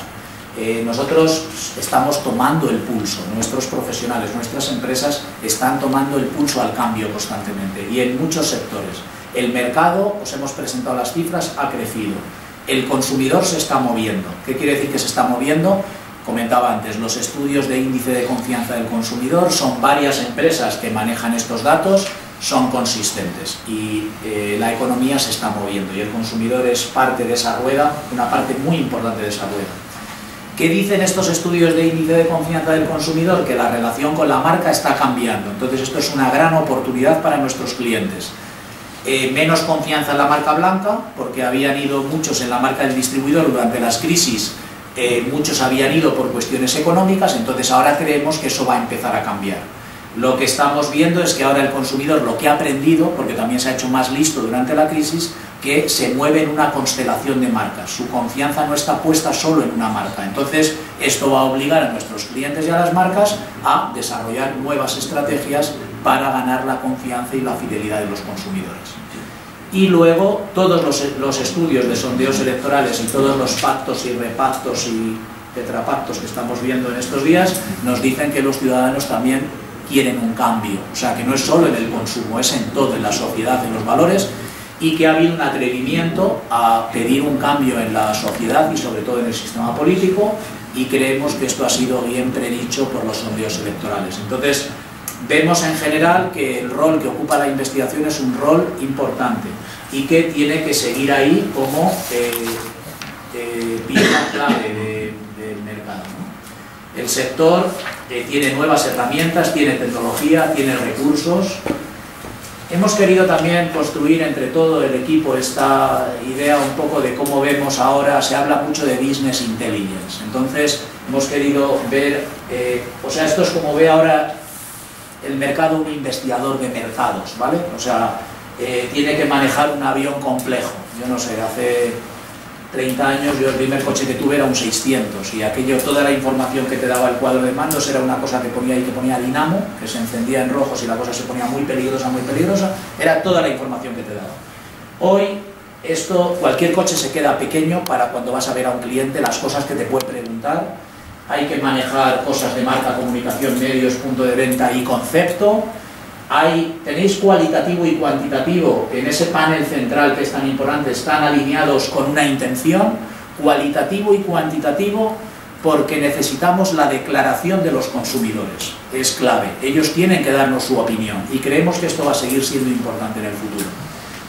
Nosotros estamos tomando el pulso, nuestros profesionales, nuestras empresas están tomando el pulso al cambio constantemente y en muchos sectores. El mercado, os hemos presentado las cifras, ha crecido. El consumidor se está moviendo. ¿Qué quiere decir que se está moviendo? Comentaba antes, los estudios de índice de confianza del consumidor son varias empresas que manejan estos datos, son consistentes y la economía se está moviendo y el consumidor es parte de esa rueda, una parte muy importante de esa rueda. ¿Qué dicen estos estudios de índice de confianza del consumidor? Que la relación con la marca está cambiando. Entonces esto es una gran oportunidad para nuestros clientes. Menos confianza en la marca blanca, porque habían ido muchos en la marca del distribuidor durante las crisis, muchos habían ido por cuestiones económicas, entonces ahora creemos que eso va a empezar a cambiar. Lo que estamos viendo es que ahora el consumidor lo que ha aprendido, porque también se ha hecho más listo durante la crisis, que se mueve en una constelación de marcas. Su confianza no está puesta solo en una marca. Entonces, esto va a obligar a nuestros clientes y a las marcas a desarrollar nuevas estrategias para ganar la confianza y la fidelidad de los consumidores. Y luego, todos los estudios de sondeos electorales y todos los pactos y repactos y tetrapactos que estamos viendo en estos días nos dicen que los ciudadanos también quieren un cambio. O sea, que no es solo en el consumo, es en todo, en la sociedad, en los valores, y que ha habido un atrevimiento a pedir un cambio en la sociedad y sobre todo en el sistema político, y creemos que esto ha sido bien predicho por los sondeos electorales. Entonces, vemos en general que el rol que ocupa la investigación es un rol importante y que tiene que seguir ahí como pieza clave del mercado, ¿no? El sector tiene nuevas herramientas, tiene tecnología, tiene recursos. Hemos querido también construir entre todo el equipo esta idea un poco de cómo vemos ahora, se habla mucho de business intelligence, entonces hemos querido ver, o sea, esto es como ve ahora el mercado un investigador de mercados, ¿vale? O sea, tiene que manejar un avión complejo. Yo no sé, hace 30 años yo el primer coche que tuve era un 600 y aquello, toda la información que te daba el cuadro de mandos era una cosa que ponía ahí, que ponía dinamo, que se encendía en rojo si la cosa se ponía muy peligrosa, era toda la información que te daba. Hoy, esto, cualquier coche se queda pequeño para cuando vas a ver a un cliente las cosas que te puede preguntar. Hay que manejar cosas de marca, comunicación, medios, punto de venta y concepto. Tenéis cualitativo y cuantitativo en ese panel central que es tan importante, están alineados con una intención, cualitativo y cuantitativo, porque necesitamos la declaración de los consumidores, es clave. Ellos tienen que darnos su opinión y creemos que esto va a seguir siendo importante en el futuro.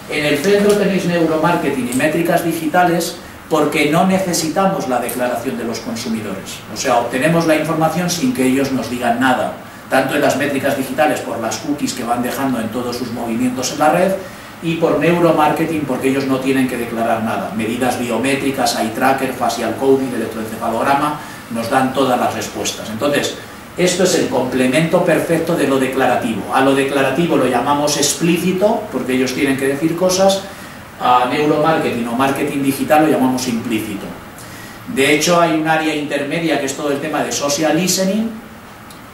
En el centro tenéis neuromarketing y métricas digitales, porque no necesitamos la declaración de los consumidores. O sea, obtenemos la información sin que ellos nos digan nada, tanto en las métricas digitales por las cookies que van dejando en todos sus movimientos en la red, y por neuromarketing porque ellos no tienen que declarar nada. Medidas biométricas, eye tracker, facial coding, electroencefalograma, nos dan todas las respuestas. Entonces, esto es el complemento perfecto de lo declarativo. A lo declarativo lo llamamos explícito, porque ellos tienen que decir cosas. A neuromarketing o marketing digital lo llamamos implícito. De hecho, hay un área intermedia que es todo el tema de social listening,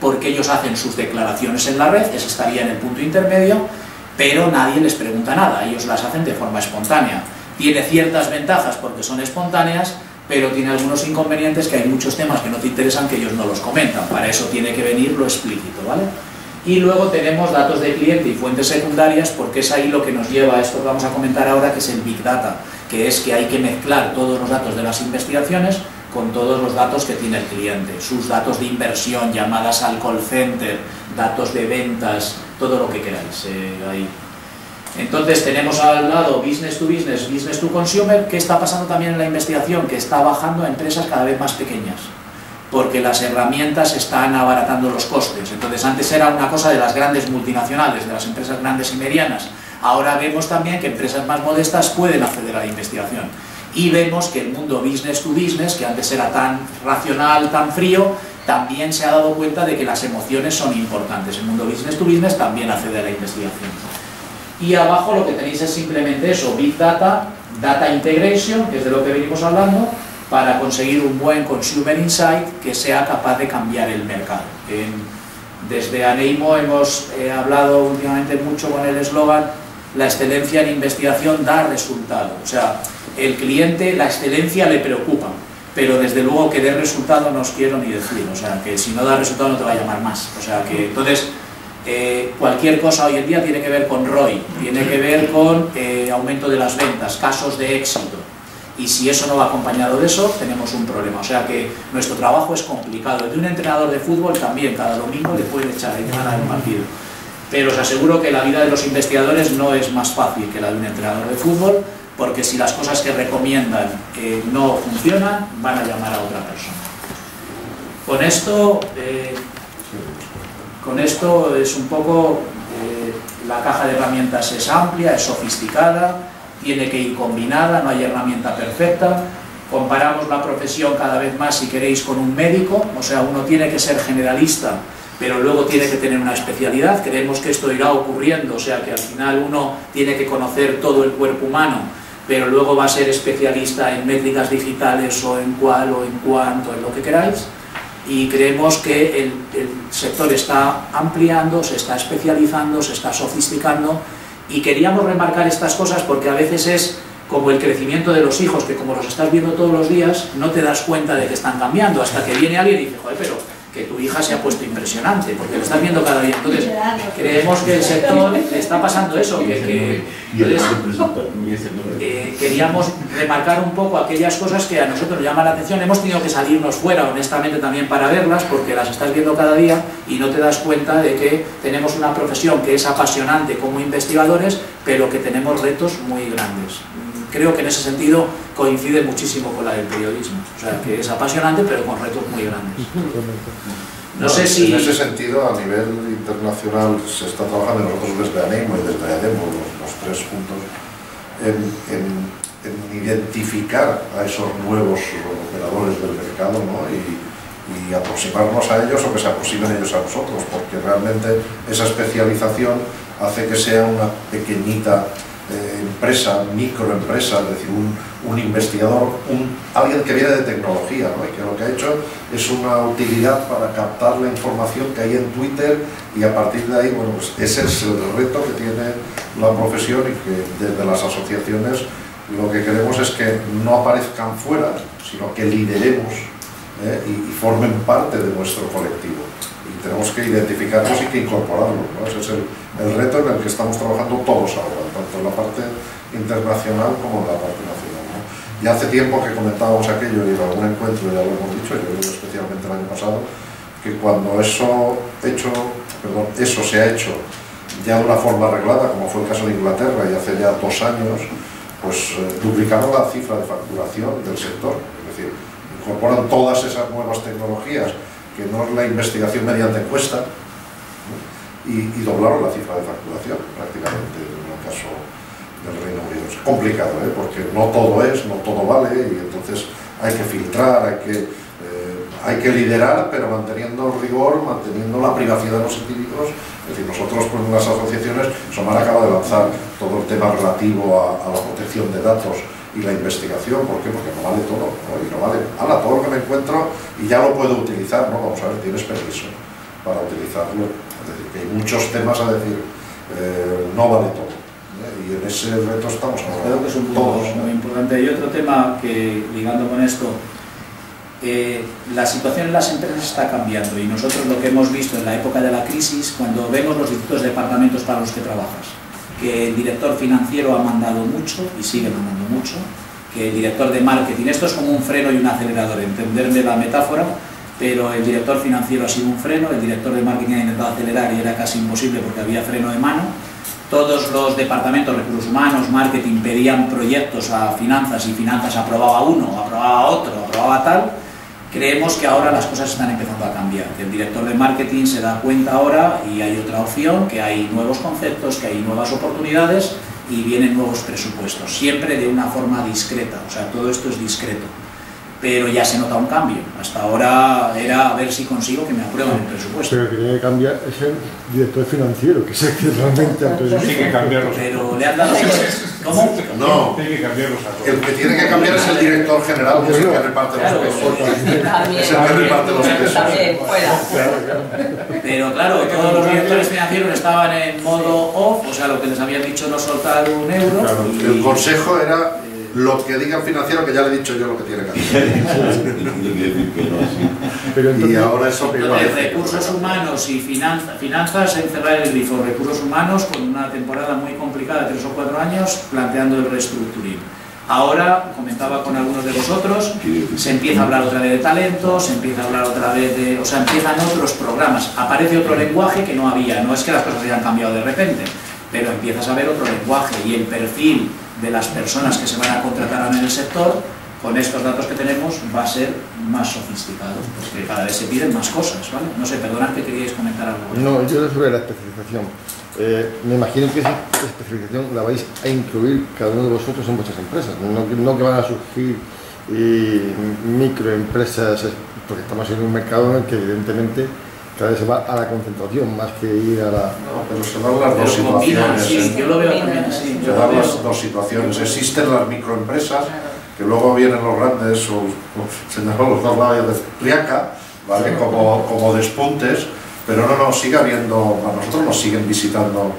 porque ellos hacen sus declaraciones en la red, ese estaría en el punto intermedio, pero nadie les pregunta nada, ellos las hacen de forma espontánea. Tiene ciertas ventajas porque son espontáneas, pero tiene algunos inconvenientes, que hay muchos temas que no te interesan que ellos no los comentan, para eso tiene que venir lo explícito, ¿vale? Y luego tenemos datos de cliente y fuentes secundarias, porque es ahí lo que nos lleva a esto que vamos a comentar ahora, que es el Big Data, que es que hay que mezclar todos los datos de las investigaciones con todos los datos que tiene el cliente, sus datos de inversión, llamadas al call center, datos de ventas, todo lo que queráis ahí. Entonces tenemos al lado business to business, business to consumer. ¿Qué está pasando también en la investigación? Que está bajando a empresas cada vez más pequeñas, porque las herramientas están abaratando los costes. Entonces antes era una cosa de las grandes multinacionales, de las empresas grandes y medianas. Ahora vemos también que empresas más modestas pueden acceder a la investigación. Y vemos que el mundo business to business, que antes era tan racional, tan frío, también se ha dado cuenta de que las emociones son importantes. El mundo business to business también accede a la investigación. Y abajo lo que tenéis es simplemente eso, Big Data, Data Integration, que es de lo que venimos hablando, para conseguir un buen Consumer Insight que sea capaz de cambiar el mercado. Desde Aneimo hemos hablado últimamente mucho con el eslogan: la excelencia en investigación da resultado. O sea, el cliente, la excelencia le preocupa, pero desde luego que dé resultado no os quiero ni decir. O sea, que si no da resultado no te va a llamar más. O sea, que entonces cualquier cosa hoy en día tiene que ver con ROI, tiene que ver con aumento de las ventas, casos de éxito. Y si eso no va acompañado de eso, tenemos un problema. O sea que nuestro trabajo es complicado. El de un entrenador de fútbol también, cada domingo le pueden echar ahí ganar un partido. Pero os aseguro que la vida de los investigadores no es más fácil que la de un entrenador de fútbol, porque si las cosas que recomiendan no funcionan, van a llamar a otra persona. Con esto es un poco, la caja de herramientas es amplia, es sofisticada, tiene que ir combinada, no hay herramienta perfecta. Comparamos la profesión cada vez más, si queréis, con un médico, o sea, uno tiene que ser generalista, pero luego tiene que tener una especialidad. Creemos que esto irá ocurriendo, o sea, que al final uno tiene que conocer todo el cuerpo humano, pero luego va a ser especialista en métricas digitales o en cual o en cuanto, en lo que queráis. Y creemos que el sector está ampliando, se está especializando, se está sofisticando, y queríamos remarcar estas cosas porque a veces es como el crecimiento de los hijos, que como los estás viendo todos los días, no te das cuenta de que están cambiando, hasta que viene alguien y dice, joder, pero que tu hija se ha puesto impresionante, porque lo estás viendo cada día. Entonces, creemos que el sector le está pasando eso, queríamos remarcar un poco aquellas cosas que a nosotros nos llaman la atención. Hemos tenido que salirnos fuera, honestamente, también para verlas, porque las estás viendo cada día y no te das cuenta de que tenemos una profesión que es apasionante como investigadores, pero que tenemos retos muy grandes. Creo que en ese sentido coincide muchísimo con la del periodismo, o sea, que es apasionante pero con retos muy grandes. No sé si... En ese sentido, a nivel internacional se está trabajando, nosotros desde ANEMO y desde ADEMO, los tres puntos, en identificar a esos nuevos operadores del mercado, ¿no? y aproximarnos a ellos o que se aproximen ellos a nosotros, porque realmente esa especialización hace que sea una pequeñita empresa, microempresa, es decir, un investigador, alguien que viene de tecnología, ¿no? Y que lo que ha hecho es una utilidad para captar la información que hay en Twitter, y a partir de ahí, bueno, pues ese es el reto que tiene la profesión, y que desde las asociaciones lo que queremos es que no aparezcan fuera, sino que lideremos y formen parte de nuestro colectivo. Y tenemos que identificarlos y que incorporarlos, ¿no? Ese es el reto en el que estamos trabajando todos ahora, tanto en la parte internacional como en la parte nacional, ¿no? Ya hace tiempo que comentábamos aquello, y en algún encuentro ya lo hemos dicho, yo creo especialmente el año pasado, que cuando eso se ha hecho ya de una forma arreglada, como fue el caso de Inglaterra, y hace ya 2 años, pues duplicaron la cifra de facturación del sector, es decir, incorporan todas esas nuevas tecnologías, que no es la investigación mediante encuesta, ¿no? y doblaron la cifra de facturación prácticamente en el caso del Reino Unido. Es complicado, porque no todo vale, y entonces hay que filtrar, hay que liderar, pero manteniendo rigor, manteniendo la privacidad de los científicos. Es decir, nosotros, pues, en las asociaciones, SOMAR acaba de lanzar todo el tema relativo a la protección de datos y la investigación. ¿Por qué? Porque no vale todo, ¿no? Y no vale, todo lo que me encuentro y ya lo puedo utilizar, ¿no? Vamos a ver, tienes permiso para utilizarlo. Es decir, que hay muchos temas a decir, no vale todo, y en ese reto estamos ahora. Creo que es un punto muy importante. Y otro tema que, ligando con esto, la situación en las empresas está cambiando, y nosotros lo que hemos visto en la época de la crisis, cuando vemos los distintos departamentos para los que trabajas, que el director financiero ha mandado mucho y sigue mandando mucho, que el director de marketing, esto es como un freno y un acelerador, entenderme la metáfora, pero el director financiero ha sido un freno, el director de marketing ha intentado acelerar y era casi imposible porque había freno de mano. Todos los departamentos, recursos humanos, marketing, pedían proyectos a finanzas, y finanzas aprobaba uno, aprobaba otro, aprobaba tal. Creemos que ahora las cosas están empezando a cambiar, que el director de marketing se da cuenta ahora y hay otra opción, que hay nuevos conceptos, que hay nuevas oportunidades y vienen nuevos presupuestos, siempre de una forma discreta, o sea, todo esto es discreto, pero ya se nota un cambio. Hasta ahora era a ver si consigo que me aprueben el presupuesto. Pero el que tiene que cambiar es el director financiero, que es el que realmente ha pedido. Tiene que cambiarlos. Pero le han dado... ¿Cómo? No, Tiene que cambiarlos a todos. el que tiene que cambiar es el director general, que es el que reparte los pesos. Es el que reparte los pesos. Pero claro, todos los directores financieros estaban en modo off, o sea, lo que les habían dicho, no soltar un euro. Claro, y el consejo era lo que diga el financiero, que ya le he dicho yo lo que tiene que hacer. Y ahora eso... Entonces, recursos humanos y finanzas, encerrar el grifo, recursos humanos, con una temporada muy complicada, 3 o 4 años, planteando el reestructuring. Ahora, comentaba con algunos de vosotros, se empieza a hablar otra vez de talento, se empieza a hablar otra vez de... O sea, empiezan otros programas, aparece otro lenguaje que no había, no es que las cosas hayan cambiado de repente, pero empiezas a ver otro lenguaje, y el perfil de las personas que se van a contratar en el sector con estos datos que tenemos va a ser más sofisticado, porque cada vez se piden más cosas, ¿vale? No sé, perdonad que queríais comentar algo. No, yo sobre la especialización. Me imagino que esa especialización la vais a incluir cada uno de vosotros en vuestras empresas, no que van a surgir microempresas, porque estamos en un mercado en el que evidentemente cada vez se va a la concentración más que ir a la... No, pero se dan las dos situaciones. Sí, yo lo veo también así. Se dan las dos situaciones. Existen las microempresas, que luego vienen los grandes, o señaló los dos lados de Triaca, ¿vale? como despuntes, pero no, sigue habiendo, a nosotros nos siguen visitando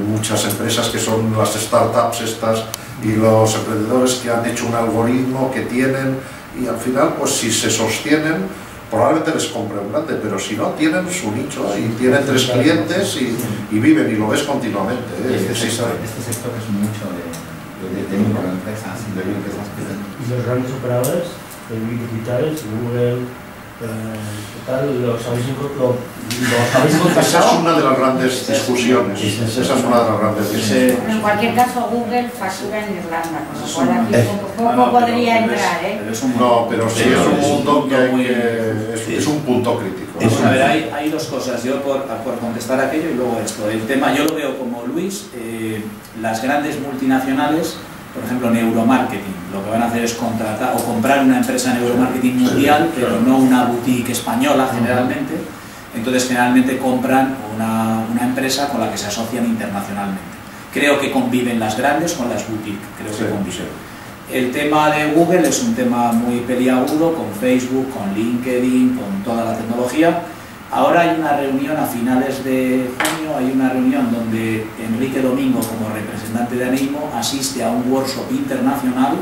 muchas empresas que son las startups estas y los emprendedores que han hecho un algoritmo que tienen y al final, pues si se sostienen, probablemente les compre un grande, pero si no, tienen su nicho y tienen 3 clientes y viven y lo ves continuamente. Este sector es mucho de microempresas, ¿Y los grandes operadores digitales, Google, qué tal, los habéis encontrado? Esa es una de las grandes discusiones. Esa es una de las grandes discusiones. En cualquier caso, Google factura en Irlanda, con lo cual aquí poco podría entrar, ¿eh? No, pero sí es un mundo que es un punto crítico. A ver, hay dos cosas. Yo por contestar aquello y luego esto. El tema yo lo veo como Luis, las grandes multinacionales, por ejemplo, neuromarketing, lo que van a hacer es contratar o comprar una empresa de neuromarketing mundial, pero no una boutique española generalmente. Entonces generalmente compran una empresa con la que se asocian internacionalmente. Creo que conviven las grandes con las boutiques, creo que conviven. El tema de Google es un tema muy peliagudo con Facebook, con LinkedIn, con toda la tecnología. Ahora hay una reunión a finales de junio, hay una reunión donde Enrique Domingo, como representante de ANEIMO, asiste a un workshop internacional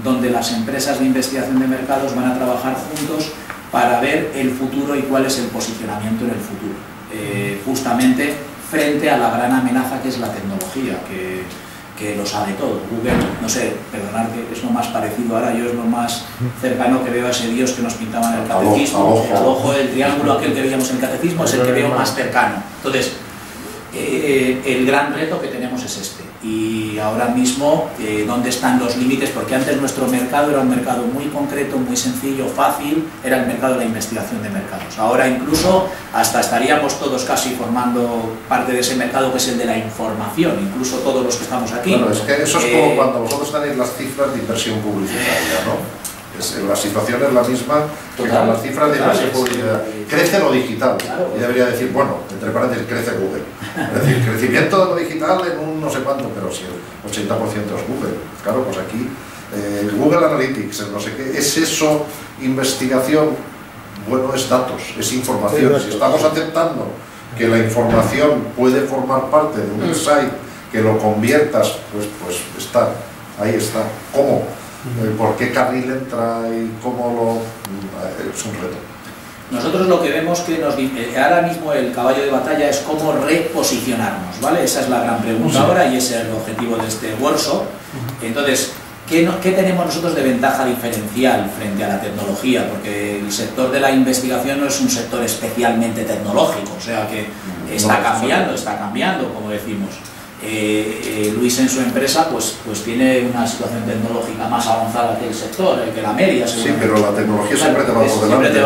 donde las empresas de investigación de mercados van a trabajar juntos para ver el futuro y cuál es el posicionamiento en el futuro, justamente frente a la gran amenaza que es la tecnología, que lo sabe todo. Google, no sé, perdonad que es lo más parecido ahora, yo es lo más cercano que veo a ese Dios que nos pintaban en el catecismo, al ojo del triángulo, aquel que veíamos en el catecismo, es el que veo más cercano. Entonces, el gran reto que tenemos es este. Y ahora mismo, ¿dónde están los límites? Porque antes nuestro mercado era un mercado muy concreto, muy sencillo, fácil, era el mercado de la investigación de mercados. Ahora incluso hasta estaríamos todos casi formando parte de ese mercado que es el de la información, incluso todos los que estamos aquí. Bueno, es que eso es como cuando vosotros tenéis las cifras de inversión publicitaria, ¿no? La situación es la misma que con las cifras de inversión publicitaria. Crece lo digital, y debería decir, bueno, entre paréntesis, crece Google. Es decir, crecimiento de lo digital en un no sé cuánto, pero si el 80% es Google. Claro, pues aquí, Google Analytics, el no sé qué, ¿es eso investigación? Bueno, es datos, es información. Si estamos aceptando que la información puede formar parte de un insight, que lo conviertas, pues está, ahí está. ¿Cómo? ¿Por qué carril entra y cómo lo...? Es un reto. Nosotros lo que vemos que ahora mismo el caballo de batalla es cómo reposicionarnos, ¿vale? Esa es la gran pregunta ahora y ese es el objetivo de este workshop. Entonces, ¿qué tenemos nosotros de ventaja diferencial frente a la tecnología? Porque el sector de la investigación no es un sector especialmente tecnológico, o sea que está cambiando, como decimos. Luis en su empresa pues tiene una situación tecnológica más avanzada que el sector, que la media. Sí, pero la tecnología siempre te va por delante.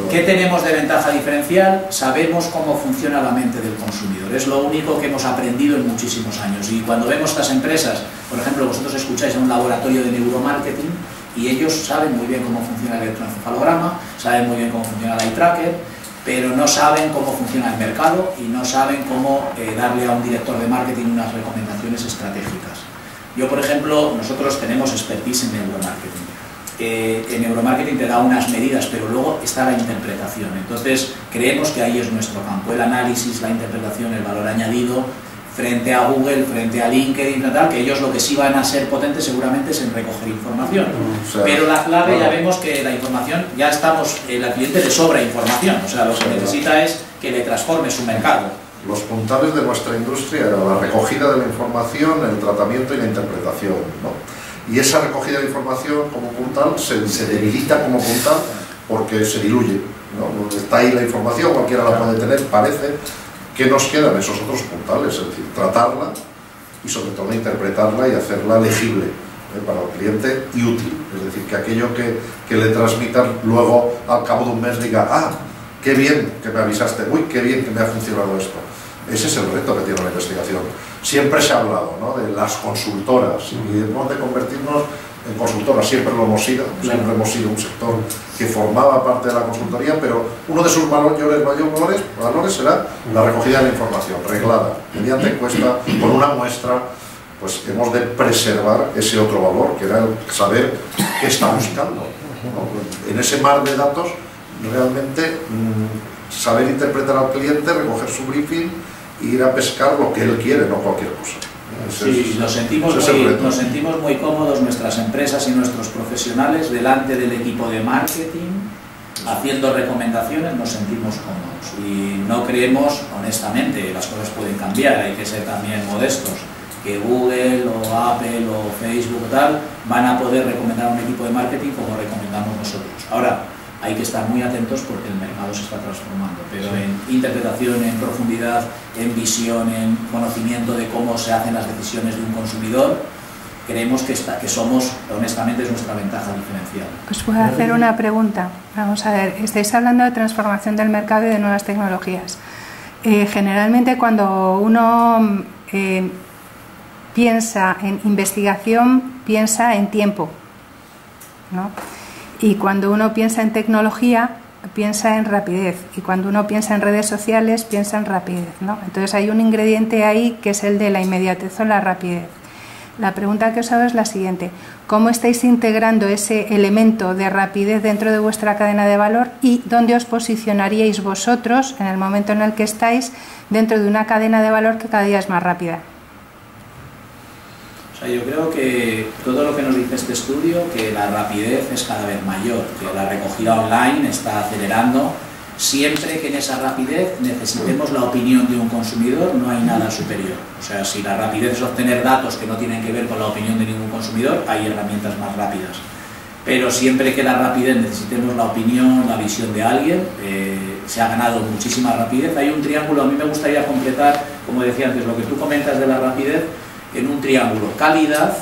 ¿Qué tenemos de ventaja diferencial? Sabemos cómo funciona la mente del consumidor. Es lo único que hemos aprendido en muchísimos años. Y cuando vemos estas empresas, por ejemplo, vosotros escucháis en un laboratorio de neuromarketing y ellos saben muy bien cómo funciona el electroencefalograma, saben muy bien cómo funciona el eye tracker, pero no saben cómo funciona el mercado y no saben cómo darle a un director de marketing unas recomendaciones estratégicas. Yo, por ejemplo, nosotros tenemos expertise en neuromarketing. En neuromarketing te da unas medidas, pero luego está la interpretación. Entonces, creemos que ahí es nuestro campo, el análisis, la interpretación, el valor añadido, frente a Google, frente a LinkedIn, tal, que ellos lo que sí van a ser potentes seguramente es en recoger información. Pero la clave, ya vemos que la información, ya estamos, al cliente le sobra información, o sea, lo que necesita es que le transforme su mercado. Los puntales de nuestra industria eran la recogida de la información, el tratamiento y la interpretación, ¿no? Y esa recogida de información como puntal se debilita como puntal porque se diluye, ¿no? Está ahí la información, cualquiera la puede tener, parece. ¿Qué nos quedan esos otros puntales? Es decir, tratarla y sobre todo interpretarla y hacerla legible para el cliente y útil, es decir, que aquello que le transmitan luego al cabo de un mes diga, ah, qué bien que me avisaste, uy, qué bien que me ha funcionado esto. Ese es el reto que tiene la investigación. Siempre se ha hablado, ¿no?, de las consultoras y hemos de convertirnos en consultoras, siempre lo hemos sido, siempre hemos sido un sector que formaba parte de la consultoría, pero uno de sus valores será la recogida de la información, reglada, mediante encuesta, con una muestra. Pues hemos de preservar ese otro valor, que era el saber qué está buscando, ¿no? En ese mar de datos, realmente saber interpretar al cliente, recoger su briefing e ir a pescar lo que él quiere, no cualquier cosa. Sí, nos sentimos muy cómodos, nuestras empresas y nuestros profesionales, delante del equipo de marketing, haciendo recomendaciones, nos sentimos cómodos. Y no creemos, honestamente, las cosas pueden cambiar, hay que ser también modestos, que Google o Apple o Facebook o tal van a poder recomendar a un equipo de marketing como recomendamos nosotros. Ahora, hay que estar muy atentos porque el mercado se está transformando, pero en interpretación, en profundidad, en visión, en conocimiento de cómo se hacen las decisiones de un consumidor, creemos que somos, honestamente, es nuestra ventaja diferencial. Os puedo hacer una pregunta. Vamos a ver, estáis hablando de transformación del mercado y de nuevas tecnologías. Generalmente cuando uno piensa en investigación, piensa en tiempo, ¿no? Y cuando uno piensa en tecnología, piensa en rapidez. Y cuando uno piensa en redes sociales, piensa en rapidez, ¿no? Entonces hay un ingrediente ahí que es el de la inmediatez o la rapidez. La pregunta que os hago es la siguiente: ¿cómo estáis integrando ese elemento de rapidez dentro de vuestra cadena de valor y dónde os posicionaríais vosotros en el momento en el que estáis dentro de una cadena de valor que cada día es más rápida? O sea, yo creo que todo lo que nos dice este estudio, que la rapidez es cada vez mayor, que la recogida online está acelerando. Siempre que en esa rapidez necesitemos la opinión de un consumidor, no hay nada superior. O sea, si la rapidez es obtener datos que no tienen que ver con la opinión de ningún consumidor, hay herramientas más rápidas. Pero siempre que la rapidez necesitemos la opinión, la visión de alguien, se ha ganado muchísima rapidez. Hay un triángulo, a mí me gustaría completar, como decía antes, lo que tú comentas de la rapidez, en un triángulo: calidad,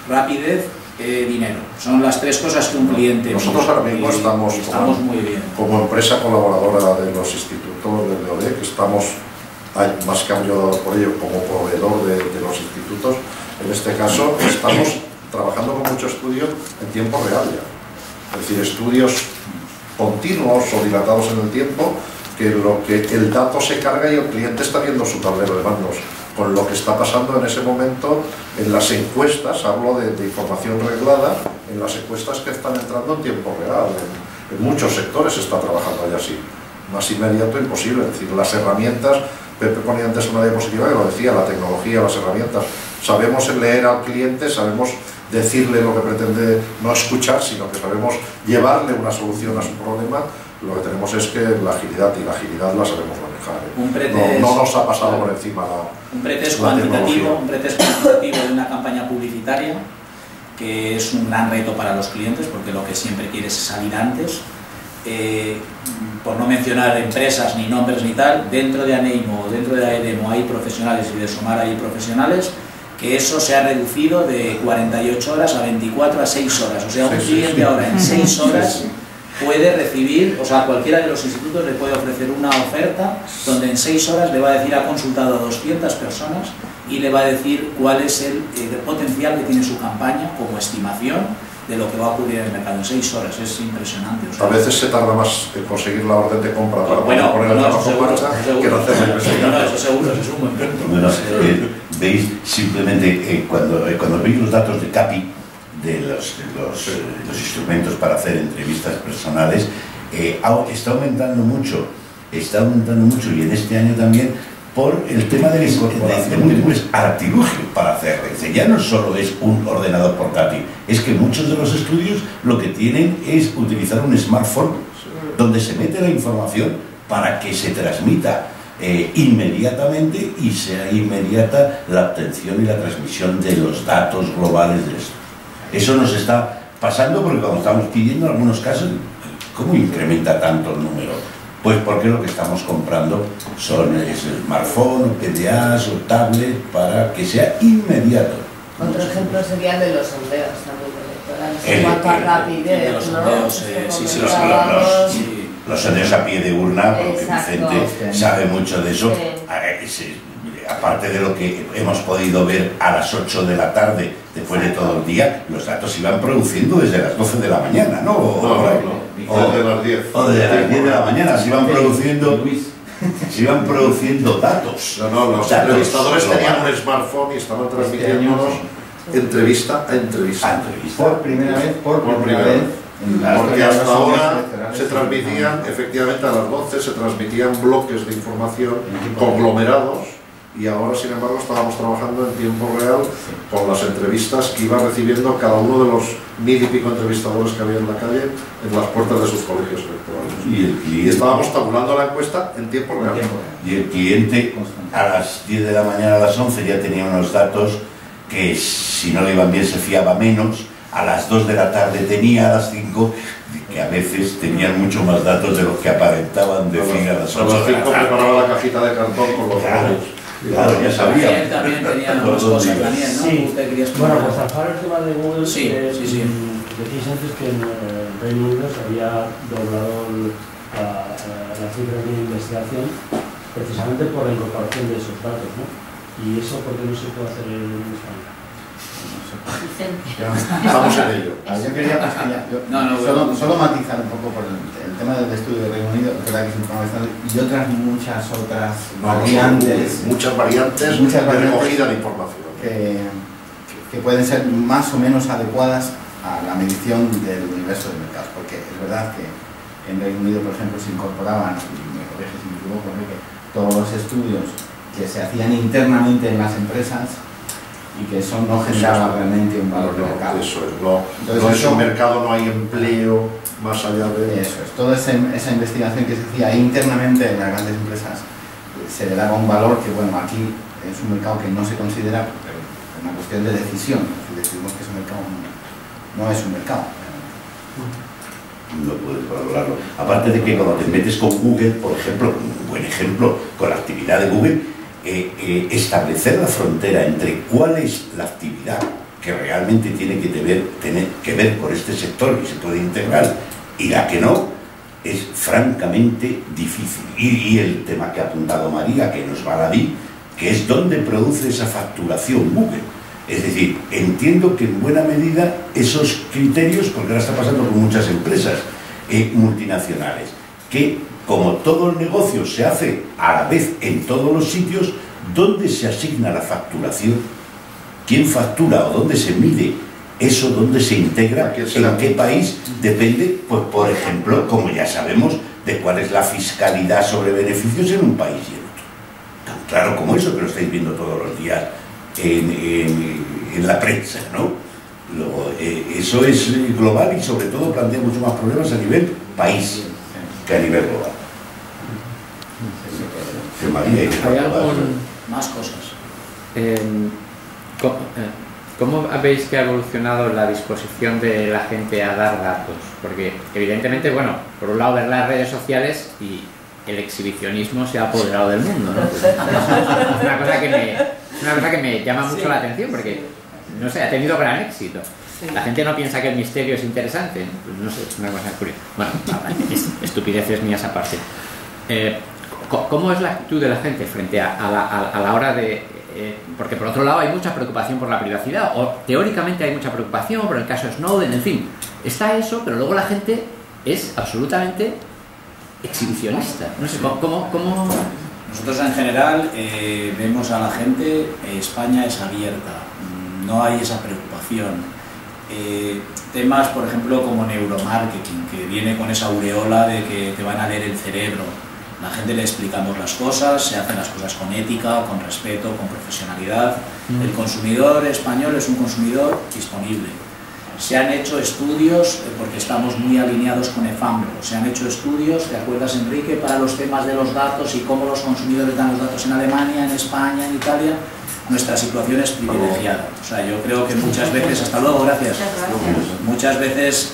rapidez, dinero. Son las tres cosas que un cliente... Nosotros ahora mismo estamos muy bien. Como empresa colaboradora de los institutos del DOD, que estamos, más que ayudado por ello, como proveedor de los institutos. En este caso estamos trabajando con mucho estudio en tiempo real ya. Es decir, estudios continuos o dilatados en el tiempo, que el dato se carga y el cliente está viendo su tablero de mandos con lo que está pasando en ese momento en las encuestas. Hablo de información reglada, en las encuestas que están entrando en tiempo real. En muchos sectores se está trabajando ya así. Más inmediato imposible. Es decir, las herramientas, Pepe ponía antes una diapositiva que lo decía, la tecnología, las herramientas. Sabemos leer al cliente, sabemos decirle lo que pretende, no escuchar, sino que sabemos llevarle una solución a su problema. Lo que tenemos es que la agilidad, y la agilidad la sabemos manejar. No nos ha pasado por encima un pretest cuantitativo de una campaña publicitaria, que es un gran reto para los clientes, porque lo que siempre quieres es salir antes. Por no mencionar empresas ni nombres ni tal, dentro de Aneimo o dentro de AEDEMO hay profesionales y de Somar hay profesionales, que eso se ha reducido de 48 horas a 24 a 6 horas. O sea, un cliente ahora en 6 horas puede recibir, o sea, cualquiera de los institutos le puede ofrecer una oferta donde en 6 horas le va a decir: ha consultado a 200 personas y le va a decir cuál es el potencial que tiene su campaña como estimación de lo que va a ocurrir en el mercado en 6 horas. Es impresionante. O sea, a veces se tarda más en conseguir la orden de compra para poner el trabajo en marcha que en hacer la investigación. No, eso seguro, eso es un buen punto. Bueno, veis simplemente cuando veis los datos de CAPI, de los instrumentos para hacer entrevistas personales, está aumentando mucho, y en este año también, por el tema de múltiples artilugios para hacerlo. Ya no solo es un ordenador portátil, es que muchos de los estudios lo que tienen es utilizar un smartphone donde se mete la información para que se transmita inmediatamente y sea inmediata la obtención y la transmisión de los datos globales de esto. Eso nos está pasando porque, como estamos pidiendo en algunos casos, ¿cómo incrementa tanto el número? Pues porque lo que estamos comprando son smartphones, PDAs o tablets para que sea inmediato. Otro ejemplo sería el de los sondeos también electorales, en cuanto a rapidez, los ¿no? sondeos, Los sondeos a pie de urna, porque Exacto. Vicente sabe mucho de eso. Aparte de lo que hemos podido ver a las 8 de la tarde, después de todo el día, los datos se iban produciendo desde las 12 de la mañana, ¿no? O desde las 10. O desde las 10 de la mañana se iban produciendo datos. No, los entrevistadores tenían un smartphone y estaban transmitiéndonos entrevista a entrevista. Por primera vez. Porque hasta ahora se transmitían, efectivamente a las 12 se transmitían bloques de información conglomerados, y ahora sin embargo estábamos trabajando en tiempo real con las entrevistas que iba recibiendo cada uno de los 1000 y pico entrevistadores que había en la calle en las puertas de sus colegios electorales. Y estábamos tabulando la encuesta en tiempo real. Y el cliente a las 10 de la mañana, a las 11 ya tenía unos datos que si no le iban bien se fiaba menos, a las 2 de la tarde tenía, a las 5, que a veces tenían mucho más datos de los que aparentaban decir a las 8 de la tarde. Preparaba la cajita de cartón con los datos. Claro, ya sabía. También tenía unas cosas, Daniel, ¿no? Sí. ¿Usted quería explicar? Bueno, pues zafar el tema de Google, decís antes que en Reino Unido se había doblado las cifras de investigación precisamente por la incorporación de esos datos, ¿no? ¿Y eso por qué no se puede hacer en España? Estamos en ello. Yo quería solo matizar un poco por el tema del estudio de Reino Unido, que es información, y muchas otras variantes. Muchas variantes de recogida de información. Que pueden ser más o menos adecuadas a la medición del universo de mercados, porque es verdad que en Reino Unido, por ejemplo, se incorporaban, y me corrige si me equivoco, que todos los estudios que se hacían internamente en las empresas y que eso no generaba realmente un valor de mercado. Eso es, no es un mercado, no hay empleo más allá de... Eso es, toda esa investigación que se hacía internamente en las grandes empresas se le daba un valor que, bueno, aquí es un mercado que no se considera, pero es una cuestión de decisión, si decidimos que ese mercado no es un mercado. No puedes valorarlo. Aparte de que cuando te metes con Google, por ejemplo, un buen ejemplo, con la actividad de Google, establecer la frontera entre cuál es la actividad que realmente tiene que ver con este sector y se puede integrar y la que no, es francamente difícil. Y el tema que ha apuntado María, que nos baladí, que es dónde produce esa facturación Google. Es decir, entiendo que en buena medida esos criterios, porque ahora está pasando con muchas empresas multinacionales, que como todo el negocio se hace a la vez en todos los sitios, ¿dónde se asigna la facturación? ¿Quién factura o dónde se mide eso? ¿Dónde se integra? ¿En qué país? Depende, pues por ejemplo, como ya sabemos, de cuál es la fiscalidad sobre beneficios en un país y en otro. Tan claro como eso que lo estáis viendo todos los días en la prensa, ¿no? Luego, eso es global y sobre todo plantea mucho más problemas a nivel país que a nivel global. Hay más cosas. ¿Cómo veis que ha evolucionado la disposición de la gente a dar datos? Porque evidentemente, bueno, por un lado ver las redes sociales y el exhibicionismo se ha apoderado del mundo, ¿no? Es una cosa que me llama mucho la atención porque, no sé, ha tenido gran éxito. La gente no piensa que el misterio es interesante, pues no sé, es una cosa curiosa. Bueno, estupideces mías aparte. ¿Cómo es la actitud de la gente frente a la hora de... porque por otro lado hay mucha preocupación por la privacidad, o teóricamente hay mucha preocupación por el caso Snowden, en fin, está eso, pero luego la gente es absolutamente exhibicionista. No sé, ¿cómo...? Nosotros en general vemos a la gente, España es abierta, no hay esa preocupación. Temas, por ejemplo, como neuromarketing, que viene con esa aureola de que te van a leer el cerebro. La gente le explicamos las cosas, se hacen las cosas con ética, con respeto, con profesionalidad. El consumidor español es un consumidor disponible. Se han hecho estudios, porque estamos muy alineados con EFAMBRO, se han hecho estudios, ¿te acuerdas, Enrique?, para los temas de los datos y cómo los consumidores dan los datos en Alemania, en España, en Italia. Nuestra situación es privilegiada. O sea, yo creo que muchas veces, hasta luego, gracias. Muchas veces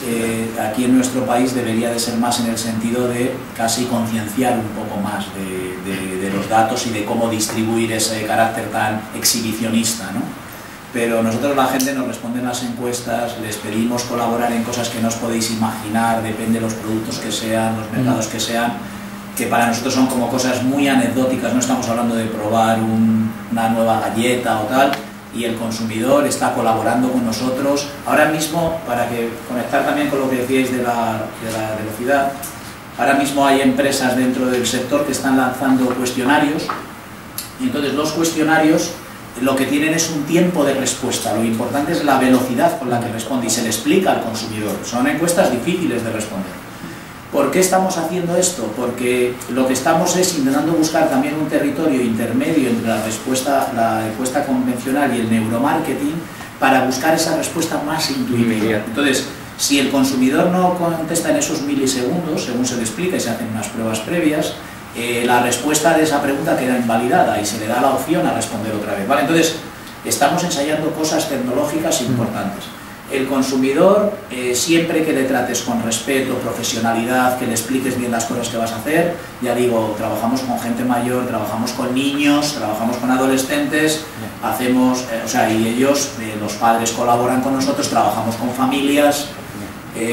aquí en nuestro país debería de ser más en el sentido de casi concienciar un poco más de los datos y de cómo distribuir ese carácter tan exhibicionista, ¿no? pero nosotros la gente nos responde en las encuestas, les pedimos colaborar en cosas que no os podéis imaginar, depende de los productos que sean, los mercados que sean, que para nosotros son como cosas muy anecdóticas, no estamos hablando de probar una nueva galleta o tal, y el consumidor está colaborando con nosotros. Ahora mismo, para conectar también con lo que decíais de la velocidad, ahora mismo hay empresas dentro del sector que están lanzando cuestionarios, y entonces los cuestionarios lo que tienen es un tiempo de respuesta, lo importante es la velocidad con la que responde y se le explica al consumidor. Son encuestas difíciles de responder. ¿Por qué estamos haciendo esto? Porque lo que estamos es intentando buscar también un territorio intermedio entre la encuesta convencional y el neuromarketing para buscar esa respuesta más intuitiva. Entonces, si el consumidor no contesta en esos milisegundos, según se le explica y se hacen unas pruebas previas, la respuesta de esa pregunta queda invalidada y se le da la opción a responder otra vez, ¿vale? Entonces, estamos ensayando cosas tecnológicas importantes. El consumidor, siempre que le trates con respeto, profesionalidad, que le expliques bien las cosas que vas a hacer, ya digo, trabajamos con gente mayor, trabajamos con niños, trabajamos con adolescentes, hacemos, y ellos, los padres colaboran con nosotros, trabajamos con familias,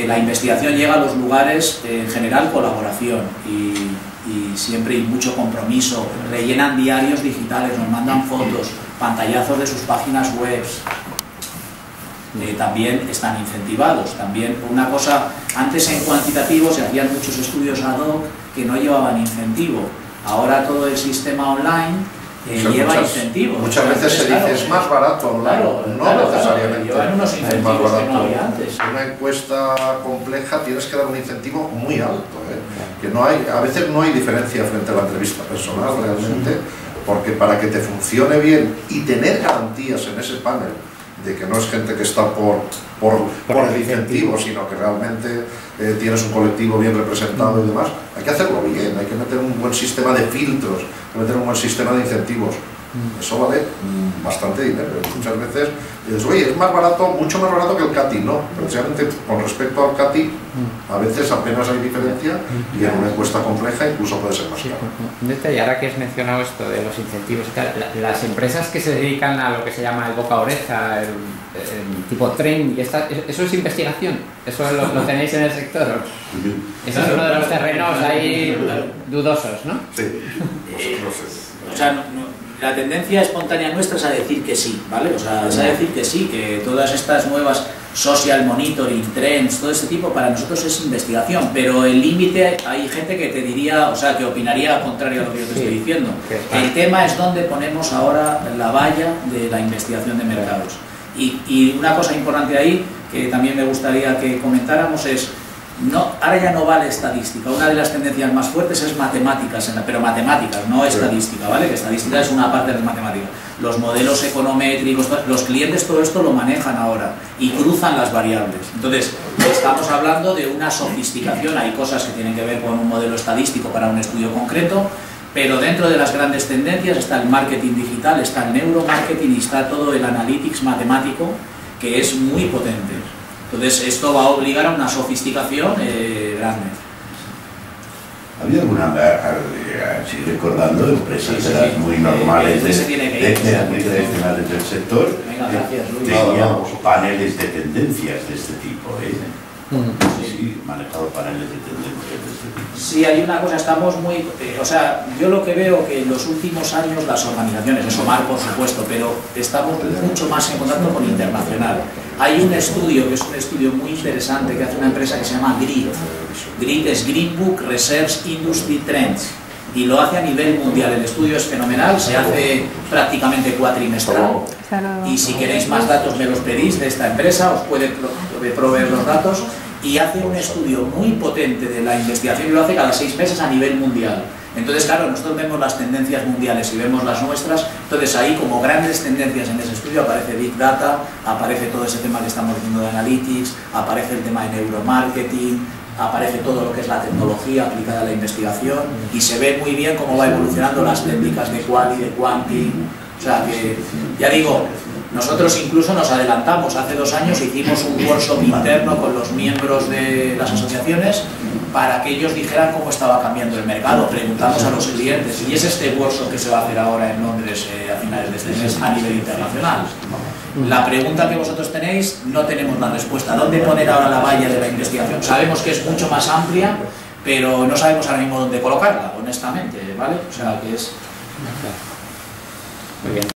la investigación llega a los lugares, en general, colaboración y siempre hay mucho compromiso, rellenan diarios digitales, nos mandan fotos, pantallazos de sus páginas web, también están incentivados. También una cosa, antes en cuantitativo se hacían muchos estudios ad hoc que no llevaban incentivo, ahora todo el sistema online lleva incentivos. Muchas veces se dice es más barato online, no necesariamente llevan unos incentivos es más barato. que no había antes. Una encuesta compleja tienes que dar un incentivo muy alto, que no hay, a veces no hay diferencia frente a la entrevista personal realmente, porque para que te funcione bien y tener garantías en ese panel de que no es gente que está por el incentivo, sino que realmente tienes un colectivo bien representado y demás, hay que hacerlo bien, hay que meter un buen sistema de filtros, hay que meter un buen sistema de incentivos. Eso vale bastante dinero. Muchas veces dices, oye, es más barato, mucho más barato que el CATI. No, precisamente con respecto al CATI, a veces apenas hay diferencia y en una encuesta compleja incluso puede ser más caro. Y ahora que has mencionado esto de los incentivos y tal, las empresas que se dedican a lo que se llama el boca a oreja, el tipo tren, y ¿eso es investigación? ¿Eso lo tenéis en el sector? Eso es uno de los terrenos ahí dudosos, ¿no? Sí, o sea, la tendencia espontánea nuestra es a decir que sí, ¿vale? O sea, es a decir que sí, que todas estas nuevas social monitoring, trends, todo ese tipo, para nosotros es investigación, pero el límite, hay gente que te diría, o sea, que opinaría al contrario a lo que yo te estoy diciendo. El tema es dónde ponemos ahora la valla de la investigación de mercados. Y una cosa importante ahí, que también me gustaría que comentáramos es, ahora ya no vale estadística, una de las tendencias más fuertes es matemáticas, pero matemáticas, no estadística, ¿vale? Que estadística es una parte de matemática. Los modelos econométricos, los clientes todo esto lo manejan ahora y cruzan las variables. Entonces, estamos hablando de una sofisticación, hay cosas que tienen que ver con un modelo estadístico para un estudio concreto, pero dentro de las grandes tendencias está el marketing digital, está el neuromarketing y está todo el analytics matemático, que es muy potente. Entonces, esto va a obligar a una sofisticación grande. ¿Había alguna, sigue recordando, empresas de las muy normales, de las muy tradicionales del sector, teníamos paneles de tendencias de este tipo? Sí, manejado paneles de tendencias de este tipo. Sí, hay una cosa, estamos muy... yo lo que veo que en los últimos años las organizaciones, eso Mar por supuesto, pero estamos mucho más en contacto con internacional. Hay un estudio, que es un estudio muy interesante, que hace una empresa que se llama GRID. GRID es Green Book Research Industry Trends, y lo hace a nivel mundial. El estudio es fenomenal, se hace prácticamente cuatrimestral, y si queréis más datos me los pedís de esta empresa, os puede proveer los datos, y hace un estudio muy potente de la investigación y lo hace cada 6 meses a nivel mundial. Entonces, claro, nosotros vemos las tendencias mundiales y vemos las nuestras, entonces ahí como grandes tendencias en ese estudio aparece Big Data, aparece todo ese tema que estamos diciendo de Analytics, aparece el tema de neuromarketing, aparece todo lo que es la tecnología aplicada a la investigación y se ve muy bien cómo va evolucionando las técnicas de quali, de quanti, o sea que, ya digo, nosotros incluso nos adelantamos, hace 2 años hicimos un workshop interno con los miembros de las asociaciones para que ellos dijeran cómo estaba cambiando el mercado, preguntamos a los clientes, y es este workshop que se va a hacer ahora en Londres a finales de este mes a nivel internacional. La pregunta que vosotros tenéis, no tenemos la respuesta. ¿Dónde poner ahora la valla de la investigación? Sabemos que es mucho más amplia, pero no sabemos ahora mismo dónde colocarla, honestamente, ¿vale? O sea, que es... Muy bien.